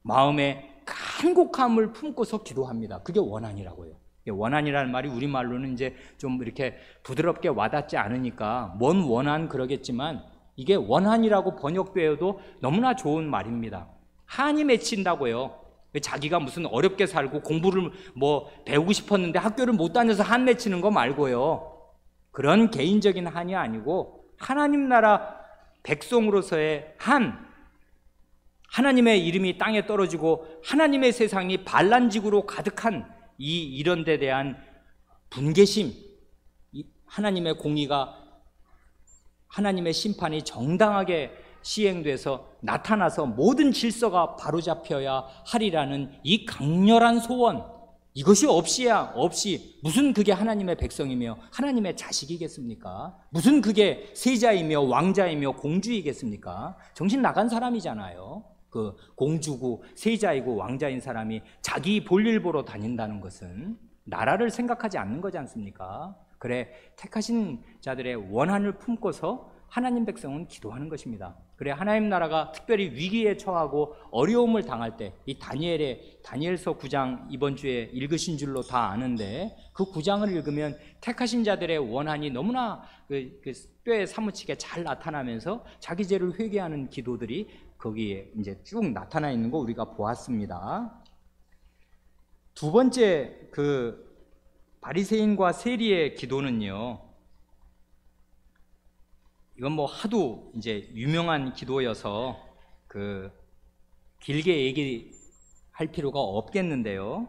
마음에 간곡함을 품고서 기도합니다. 그게 원한이라고요. 원한이라는 말이 우리말로는 이제 좀 이렇게 부드럽게 와닿지 않으니까 뭔 원한 그러겠지만, 이게 원한이라고 번역되어도 너무나 좋은 말입니다. 한이 맺힌다고요. 자기가 무슨 어렵게 살고 공부를 배우고 싶었는데 학교를 못 다녀서 한 맺히는 거 말고요. 그런 개인적인 한이 아니고 하나님 나라 백성으로서의 한, 하나님의 이름이 땅에 떨어지고 하나님의 세상이 반란직으로 가득한 이런 데 대한 분개심, 하나님의 공의가, 하나님의 심판이 정당하게 시행돼서 나타나서 모든 질서가 바로잡혀야 하리라는 이 강렬한 소원, 이것이 없이 무슨 그게 하나님의 백성이며 하나님의 자식이겠습니까? 무슨 그게 세자이며 왕자이며 공주이겠습니까? 정신 나간 사람이잖아요. 그 공주고 세자이고 왕자인 사람이 자기 볼일 보러 다닌다는 것은 나라를 생각하지 않는 거지 않습니까? 그래, 택하신 자들의 원한을 품고서 하나님 백성은 기도하는 것입니다. 그래, 하나님 나라가 특별히 위기에 처하고 어려움을 당할 때, 이 다니엘서 9장 이번 주에 읽으신 줄로 다 아는데, 그 9장을 읽으면 택하신 자들의 원한이 너무나 뼈에 사무치게 잘 나타나면서 자기 죄를 회개하는 기도들이 거기에 이제 쭉 나타나 있는 거 우리가 보았습니다. 두 번째, 그 바리새인과 세리의 기도는요, 이건 하도 이제 유명한 기도여서 길게 얘기할 필요가 없겠는데요.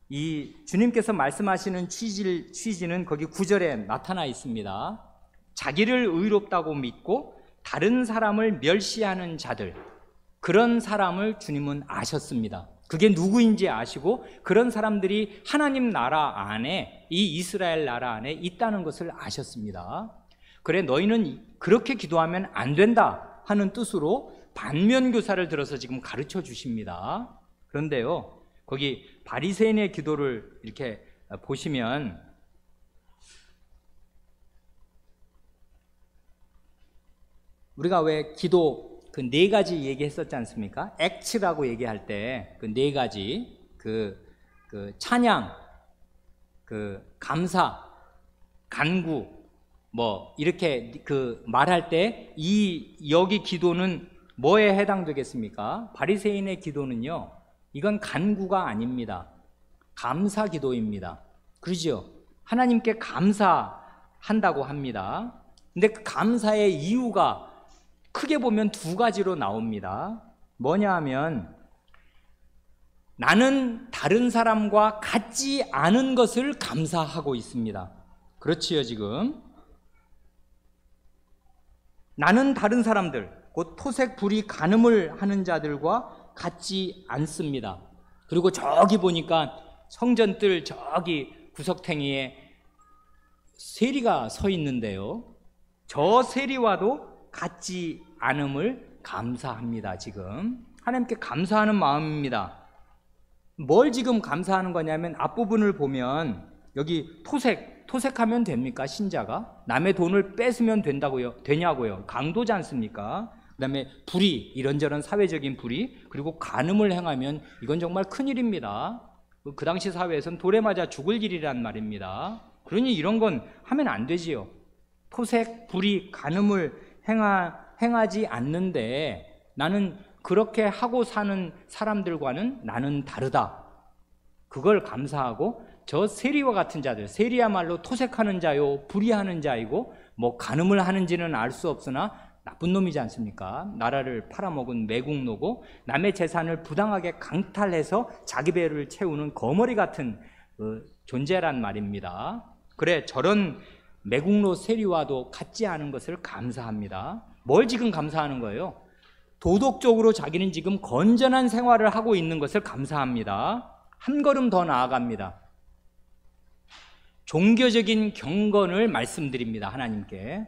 이 주님께서 말씀하시는 취지는 거기 9절에 나타나 있습니다. 자기를 의롭다고 믿고 다른 사람을 멸시하는 자들, 그런 사람을 주님은 아셨습니다. 그게 누구인지 아시고 그런 사람들이 하나님 나라 안에, 이 이스라엘 나라 안에 있다는 것을 아셨습니다. 그래, 너희는 그렇게 기도하면 안 된다 하는 뜻으로 반면교사를 들어서 지금 가르쳐 주십니다. 그런데요, 거기 바리새인의 기도를 이렇게 보시면 우리가 왜 기도 그 4가지 얘기했었지 않습니까? 액츠라고 얘기할 때 그 4가지 그 찬양, 감사, 간구 이렇게 말할 때 여기 기도는 뭐에 해당되겠습니까? 바리새인의 기도는요, 이건 간구가 아닙니다. 감사 기도입니다. 그러죠? 하나님께 감사한다고 합니다. 근데 그 감사의 이유가 크게 보면 2가지로 나옵니다. 뭐냐 하면, 나는 다른 사람과 같지 않은 것을 감사하고 있습니다. 그렇지요, 지금? 나는 다른 사람들, 곧 토색 불의 간음을 하는 자들과 같지 않습니다. 그리고 저기 보니까 성전뜰 저기 구석탱이에 세리가 서 있는데요, 저 세리와도 같지 않음을 감사합니다. 지금 하나님께 감사하는 마음입니다. 뭘 지금 감사하는 거냐면 앞부분을 보면 여기 토색하면 됩니까? 신자가 남의 돈을 뺏으면 되냐고요? 강도지 않습니까? 그다음에 불의, 이런저런 사회적인 불의, 그리고 간음을 행하면 이건 정말 큰일입니다. 그 당시 사회에서는 돌에 맞아 죽을 일이란 말입니다. 그러니 이런 건 하면 안 되지요. 토색, 불의, 간음을 행하지 않는데 나는 그렇게 하고 사는 사람들과는 나는 다르다. 그걸 감사하고, 저 세리와 같은 자들, 세리야말로 토색하는 자요 불의하는 자이고 뭐 간음을 하는지는 알 수 없으나 나쁜 놈이지 않습니까? 나라를 팔아먹은 매국노고 남의 재산을 부당하게 강탈해서 자기 배를 채우는 거머리 같은 존재란 말입니다. 그래, 저런 매국노 세리와도 같지 않은 것을 감사합니다. 뭘 지금 감사하는 거예요? 도덕적으로 자기는 지금 건전한 생활을 하고 있는 것을 감사합니다. 한 걸음 더 나아갑니다. 종교적인 경건을 말씀드립니다. 하나님께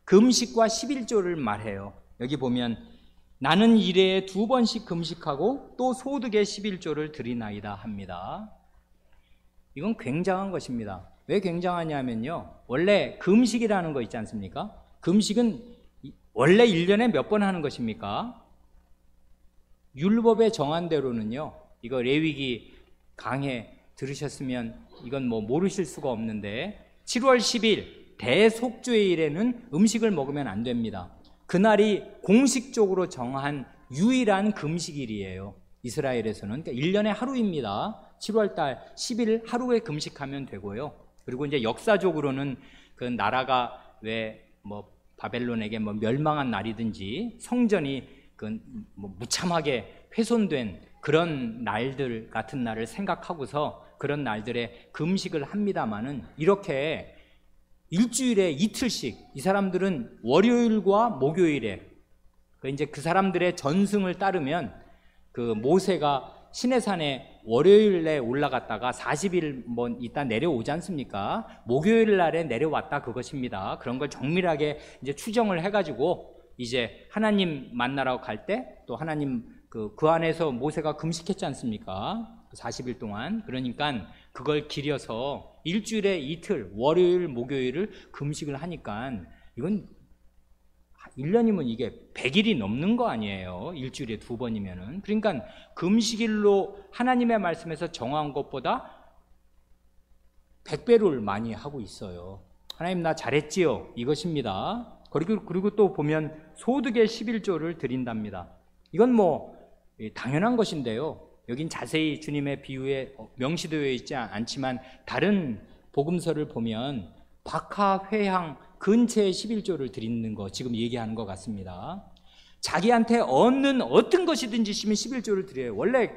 금식과 11조를 말해요. 여기 보면 나는 일해에 2번씩 금식하고 또 소득의 11조를 드리나이다 합니다. 이건 굉장한 것입니다. 왜 굉장하냐면요, 원래 금식이라는 거 있지 않습니까? 금식은 원래 1년에 몇 번 하는 것입니까? 율법에 정한 대로는요, 이거 레위기 강해 들으셨으면 이건 뭐 모르실 수가 없는데 7월 10일 대속죄일에는 음식을 먹으면 안 됩니다. 그날이 공식적으로 정한 유일한 금식일이에요. 이스라엘에서는. 그러니까 1년에 하루입니다. 7월달 10일 하루에 금식하면 되고요. 그리고 이제 역사적으로는 그 나라가 왜 뭐 바벨론에게 뭐 멸망한 날이든지 성전이 그 뭐 무참하게 훼손된 그런 날들 같은 날을 생각하고서 그런 날들에 금식을 합니다마는, 이렇게 일주일에 이틀씩 이 사람들은 월요일과 목요일에 이제 그 사람들의 전승을 따르면 그 모세가 시내산에 월요일에 올라갔다가 40일 뭐 있다 내려오지 않습니까? 목요일 날에 내려왔다 그것입니다. 그런 걸 정밀하게 이제 추정을 해가지고 이제 하나님 만나러 갈 때 또 하나님 그 안에서 모세가 금식했지 않습니까? 40일 동안. 그러니까 그걸 기려서 일주일에 이틀, 월요일, 목요일을 금식을 하니까 이건 1년이면 이게 100일이 넘는 거 아니에요? 일주일에 2번이면은. 그러니까 금식일로 하나님의 말씀에서 정한 것보다 100배를 많이 하고 있어요. 하나님 나 잘했지요? 이것입니다. 그리고 또 보면 소득의 11조를 드린답니다. 이건 뭐 당연한 것인데요, 여긴 자세히 주님의 비유에 명시되어 있지 않지만 다른 복음서를 보면 박하, 회향, 근체의 11조를 드리는 거 지금 얘기하는 것 같습니다. 자기한테 얻는 어떤 것이든지 11조를 드려요. 원래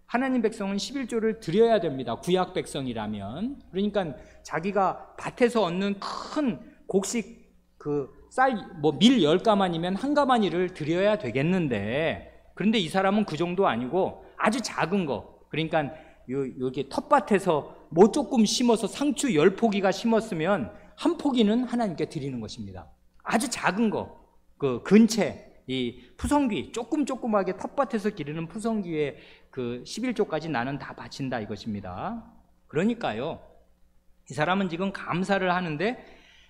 하나님 백성은 11조를 드려야 됩니다. 구약 백성이라면. 그러니까 자기가 밭에서 얻는 큰 곡식 밀 10가마니면 한 가마니를 드려야 되겠는데, 그런데 이 사람은 그 정도 아니고 아주 작은 거, 그러니까 여기 텃밭에서 뭐 조금 심어서 상추 10포기가 심었으면 한 포기는 하나님께 드리는 것입니다. 아주 작은 거, 그 근체, 이 푸성귀, 조그맣게 텃밭에서 기르는 푸성귀의 그 11조까지 나는 다 바친다 이것입니다. 그러니까요, 이 사람은 지금 감사를 하는데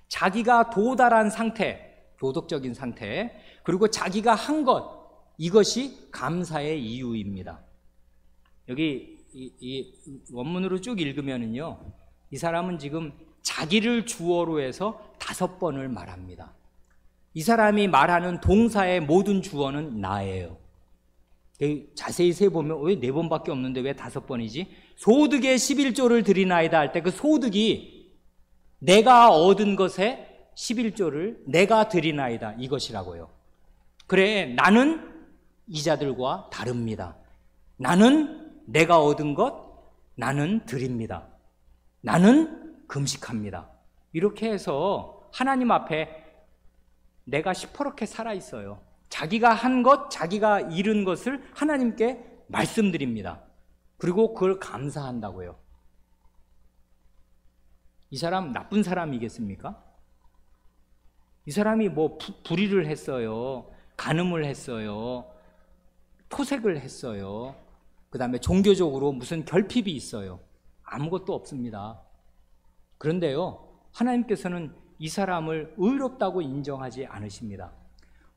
자기가 도달한 상태, 도덕적인 상태, 그리고 자기가 한 것, 이것이 감사의 이유입니다. 여기 이 원문으로 쭉 읽으면은요, 이 사람은 지금 자기를 주어로 해서 5번을 말합니다. 이 사람이 말하는 동사의 모든 주어는 나예요. 자세히 세보면 왜 4번밖에 없는데 왜 5번이지? 소득의 11조를 드리나이다 할 때 그 소득이 내가 얻은 것의 11조를 내가 드리나이다 이것이라고요. 그래, 나는 이자들과 다릅니다. 나는 내가 얻은 것, 나는 드립니다. 나는 금식합니다. 이렇게 해서 하나님 앞에 내가 시퍼렇게 살아 있어요. 자기가 한 것, 자기가 잃은 것을 하나님께 말씀드립니다. 그리고 그걸 감사한다고요. 이 사람 나쁜 사람이겠습니까? 이 사람이 뭐 불의를 했어요. 간음을 했어요. 토색을 했어요. 그 다음에 종교적으로 무슨 결핍이 있어요. 아무것도 없습니다. 그런데요, 하나님께서는 이 사람을 의롭다고 인정하지 않으십니다.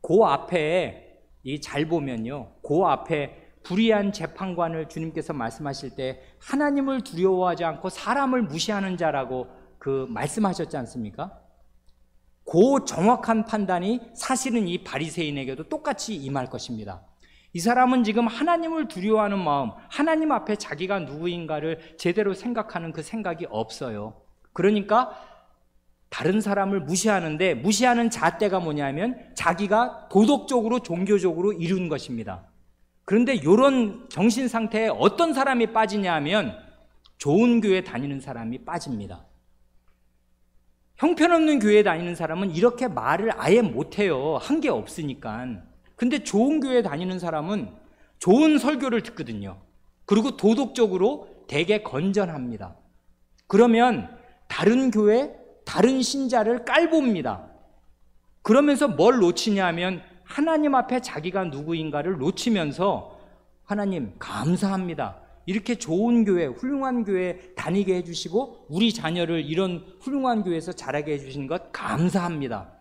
그 앞에 잘 보면요, 그 앞에 불의한 재판관을 주님께서 말씀하실 때 하나님을 두려워하지 않고 사람을 무시하는 자라고 말씀하셨지 않습니까? 그 정확한 판단이 사실은 이 바리새인에게도 똑같이 임할 것입니다. 이 사람은 지금 하나님을 두려워하는 마음, 하나님 앞에 자기가 누구인가를 제대로 생각하는 그 생각이 없어요. 그러니까 다른 사람을 무시하는데, 무시하는 잣대가 뭐냐면 자기가 도덕적으로 종교적으로 이룬 것입니다. 그런데 이런 정신 상태에 어떤 사람이 빠지냐 하면 좋은 교회 다니는 사람이 빠집니다. 형편없는 교회 다니는 사람은 이렇게 말을 아예 못해요. 한 게 없으니까. 근데 좋은 교회 다니는 사람은 좋은 설교를 듣거든요. 그리고 도덕적으로 되게 건전합니다. 그러면 다른 교회, 다른 신자를 깔봅니다. 그러면서 뭘 놓치냐 하면 하나님 앞에 자기가 누구인가를 놓치면서 하나님 감사합니다. 이렇게 좋은 교회, 훌륭한 교회 다니게 해주시고 우리 자녀를 이런 훌륭한 교회에서 자라게 해주신 것 감사합니다.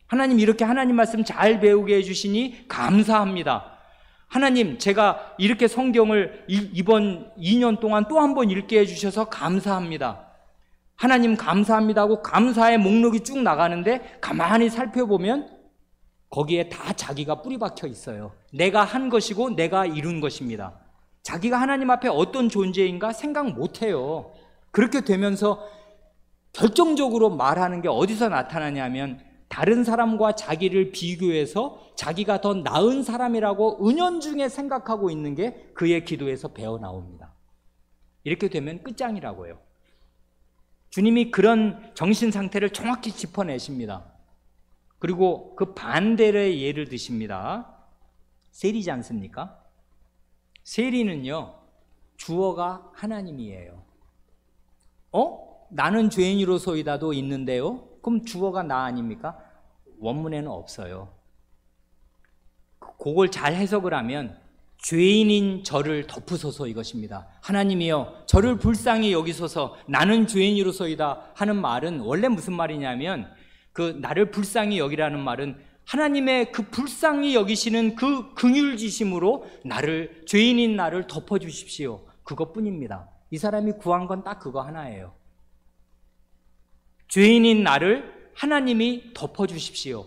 하나님 이렇게 하나님 말씀 잘 배우게 해주시니 감사합니다. 하나님 제가 이렇게 성경을 이번 2년 동안 또 한 번 읽게 해주셔서 감사합니다. 하나님 감사합니다 하고 감사의 목록이 쭉 나가는데 가만히 살펴보면 거기에 다 자기가 뿌리 박혀 있어요. 내가 한 것이고 내가 이룬 것입니다. 자기가 하나님 앞에 어떤 존재인가 생각 못해요. 그렇게 되면서 결정적으로 말하는 게 어디서 나타나냐면 다른 사람과 자기를 비교해서 자기가 더 나은 사람이라고 은연중에 생각하고 있는 게 그의 기도에서 배어나옵니다. 이렇게 되면 끝장이라고요. 주님이 그런 정신 상태를 정확히 짚어내십니다. 그리고 그 반대의 예를 드십니다. 세리지 않습니까? 세리는요, 주어가 하나님이에요. 나는 죄인으로소이다도 있는데요? 그럼 주어가 나 아닙니까? 원문에는 없어요. 그걸 잘 해석을 하면 죄인인 저를 덮으소서 이것입니다. 하나님이여 저를 불쌍히 여기소서 나는 죄인으로소이다 하는 말은 원래 무슨 말이냐면 나를 불쌍히 여기라는 말은 하나님의 그 불쌍히 여기시는 그 긍휼지심으로 죄인인 나를 덮어주십시오. 그것뿐입니다. 이 사람이 구한 건 딱 그거 하나예요. 죄인인 나를 하나님이 덮어주십시오.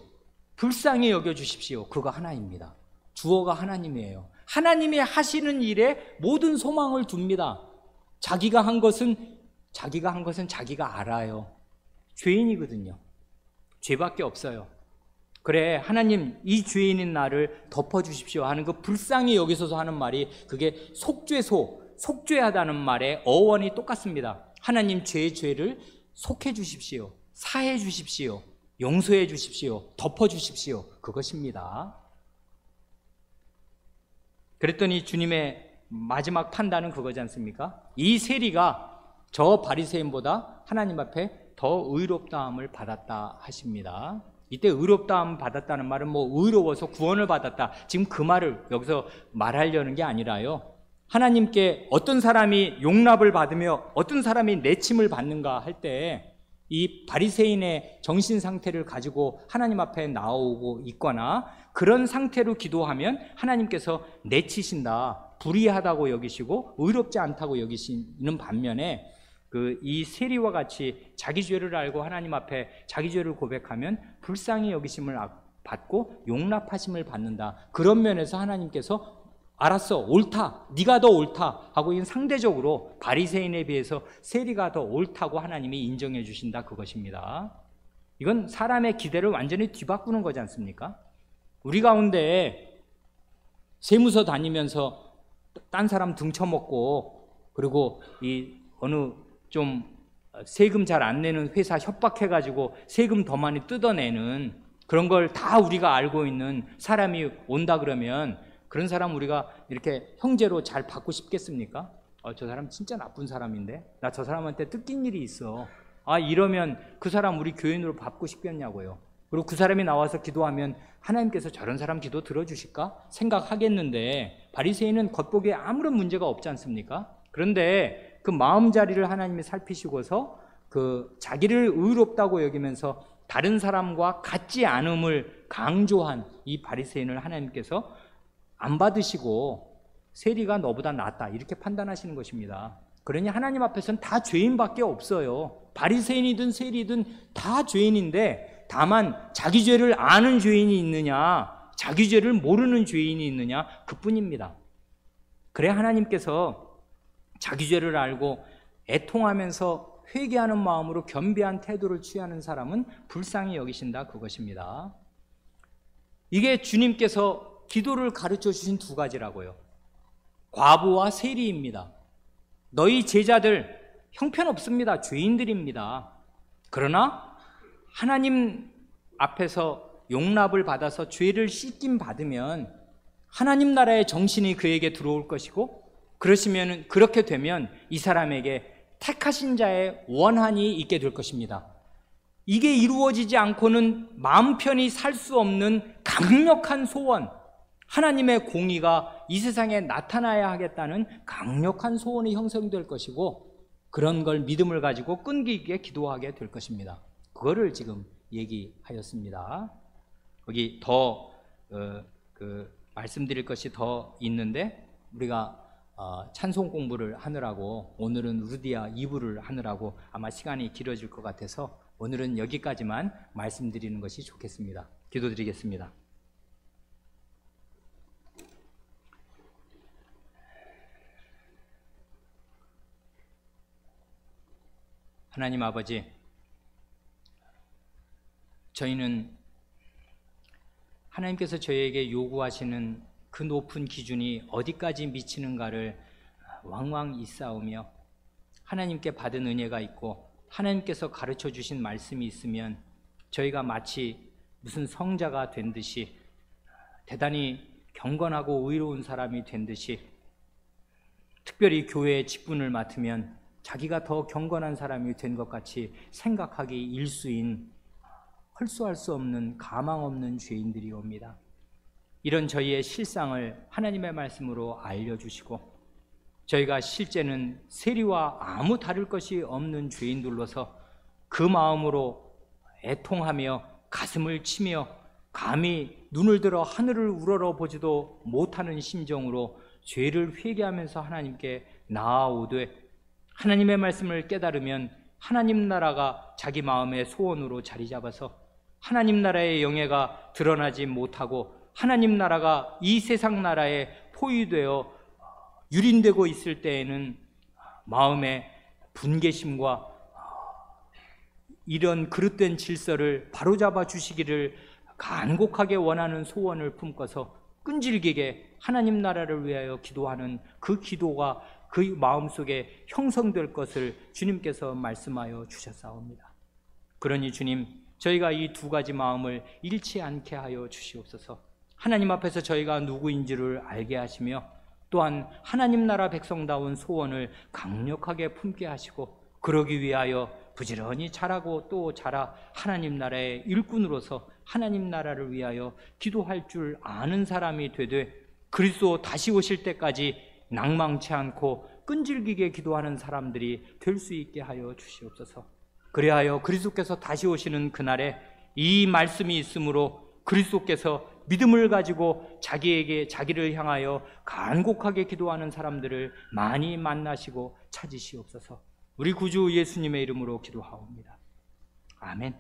불쌍히 여겨주십시오. 그거 하나입니다. 주어가 하나님이에요. 하나님이 하시는 일에 모든 소망을 둡니다. 자기가 한 것은 자기가 알아요. 죄인이거든요. 죄밖에 없어요. 그래 하나님 이 죄인인 나를 덮어주십시오 하는 그 불쌍히 여기소서 하는 말이 그게 속죄하다는 말의 어원이 똑같습니다. 하나님 죄를 속해 주십시오. 사해 주십시오. 용서해 주십시오. 덮어 주십시오. 그것입니다. 그랬더니 주님의 마지막 판단은 그거지 않습니까? 이 세리가 저 바리새인보다 하나님 앞에 더 의롭다함을 받았다 하십니다. 이때 의롭다함 받았다는 말은 의로워서 구원을 받았다, 지금 그 말을 여기서 말하려는 게 아니라요, 하나님께 어떤 사람이 용납을 받으며 어떤 사람이 내침을 받는가 할 때 이 바리새인의 정신 상태를 가지고 하나님 앞에 나오고 있거나 그런 상태로 기도하면 하나님께서 내치신다, 불의하다고 여기시고 의롭지 않다고 여기시는 반면에 이 세리와 같이 자기 죄를 알고 하나님 앞에 자기 죄를 고백하면 불쌍히 여기심을 받고 용납하심을 받는다. 그런 면에서 하나님께서 알았어, 옳다, 네가 더 옳다 하고 상대적으로 바리새인에 비해서 세리가 더 옳다고 하나님이 인정해 주신다, 그것입니다. 이건 사람의 기대를 완전히 뒤바꾸는 거지 않습니까? 우리 가운데 세무서 다니면서 딴 사람 등쳐먹고 그리고 어느 좀 세금 잘 안 내는 회사 협박해가지고 세금 더 많이 뜯어내는 그런 걸 다 우리가 알고 있는 사람이 온다 그러면 그런 사람 우리가 이렇게 형제로 잘 받고 싶겠습니까? 저 사람 진짜 나쁜 사람인데 나 저 사람한테 뜯긴 일이 있어. 이러면 그 사람 우리 교인으로 받고 싶겠냐고요. 그리고 그 사람이 나와서 기도하면 하나님께서 저런 사람 기도 들어주실까 생각하겠는데, 바리새인은 겉보기에 아무런 문제가 없지 않습니까? 그런데 그 마음자리를 하나님이 살피시고서 그 자기를 의롭다고 여기면서 다른 사람과 같지 않음을 강조한 이 바리새인을 하나님께서 안 받으시고 세리가 너보다 낫다 이렇게 판단하시는 것입니다. 그러니 하나님 앞에서는 다 죄인밖에 없어요. 바리새인이든 세리든 다 죄인인데 다만 자기 죄를 아는 죄인이 있느냐, 자기 죄를 모르는 죄인이 있느냐, 그뿐입니다. 그래 하나님께서 자기 죄를 알고 애통하면서 회개하는 마음으로 겸비한 태도를 취하는 사람은 불쌍히 여기신다, 그것입니다. 이게 주님께서 기도를 가르쳐 주신 두 가지라고요. 과부와 세리입니다. 너희 제자들 형편없습니다. 죄인들입니다. 그러나 하나님 앞에서 용납을 받아서 죄를 씻김 받으면 하나님 나라의 정신이 그에게 들어올 것이고, 그렇게 되면 이 사람에게 택하신 자의 원한이 있게 될 것입니다. 이게 이루어지지 않고는 마음 편히 살 수 없는 강력한 소원, 하나님의 공의가 이 세상에 나타나야 하겠다는 강력한 소원이 형성될 것이고, 그런 걸 믿음을 가지고 끈기 있게 기도하게 될 것입니다. 그거를 지금 얘기하였습니다. 여기 더 말씀드릴 것이 더 있는데, 우리가 찬송 공부를 하느라고, 오늘은 루디아 2부를 하느라고 아마 시간이 길어질 것 같아서 오늘은 여기까지만 말씀드리는 것이 좋겠습니다. 기도드리겠습니다. 하나님 아버지, 저희는 하나님께서 저희에게 요구하시는 그 높은 기준이 어디까지 미치는가를 왕왕 있사오며, 하나님께 받은 은혜가 있고 하나님께서 가르쳐 주신 말씀이 있으면 저희가 마치 무슨 성자가 된 듯이, 대단히 경건하고 의로운 사람이 된 듯이, 특별히 교회의 직분을 맡으면 자기가 더 경건한 사람이 된 것 같이 생각하기 일수인 헐수할 수 없는 가망 없는 죄인들이 옵니다. 이런 저희의 실상을 하나님의 말씀으로 알려주시고, 저희가 실제는 세리와 아무 다를 것이 없는 죄인들로서 그 마음으로 애통하며 가슴을 치며 감히 눈을 들어 하늘을 우러러 보지도 못하는 심정으로 죄를 회개하면서 하나님께 나아오되, 하나님의 말씀을 깨달으면 하나님 나라가 자기 마음의 소원으로 자리 잡아서 하나님 나라의 영예가 드러나지 못하고 하나님 나라가 이 세상 나라에 포위되어 유린되고 있을 때에는 마음의 분개심과 이런 그릇된 질서를 바로잡아 주시기를 간곡하게 원하는 소원을 품고서 끈질기게 하나님 나라를 위하여 기도하는 그 기도가 그 마음속에 형성될 것을 주님께서 말씀하여 주셨사옵니다. 그러니 주님, 저희가 이 두 가지 마음을 잃지 않게 하여 주시옵소서. 하나님 앞에서 저희가 누구인지를 알게 하시며, 또한 하나님 나라 백성다운 소원을 강력하게 품게 하시고, 그러기 위하여 부지런히 자라고 또 자라 하나님 나라의 일꾼으로서 하나님 나라를 위하여 기도할 줄 아는 사람이 되되, 그리스도 다시 오실 때까지 낭망치 않고 끈질기게 기도하는 사람들이 될 수 있게 하여 주시옵소서. 그리하여 그리스도께서 다시 오시는 그날에 이 말씀이 있으므로 그리스도께서 믿음을 가지고 자기를 향하여 간곡하게 기도하는 사람들을 많이 만나시고 찾으시옵소서. 우리 구주 예수님의 이름으로 기도하옵니다. 아멘.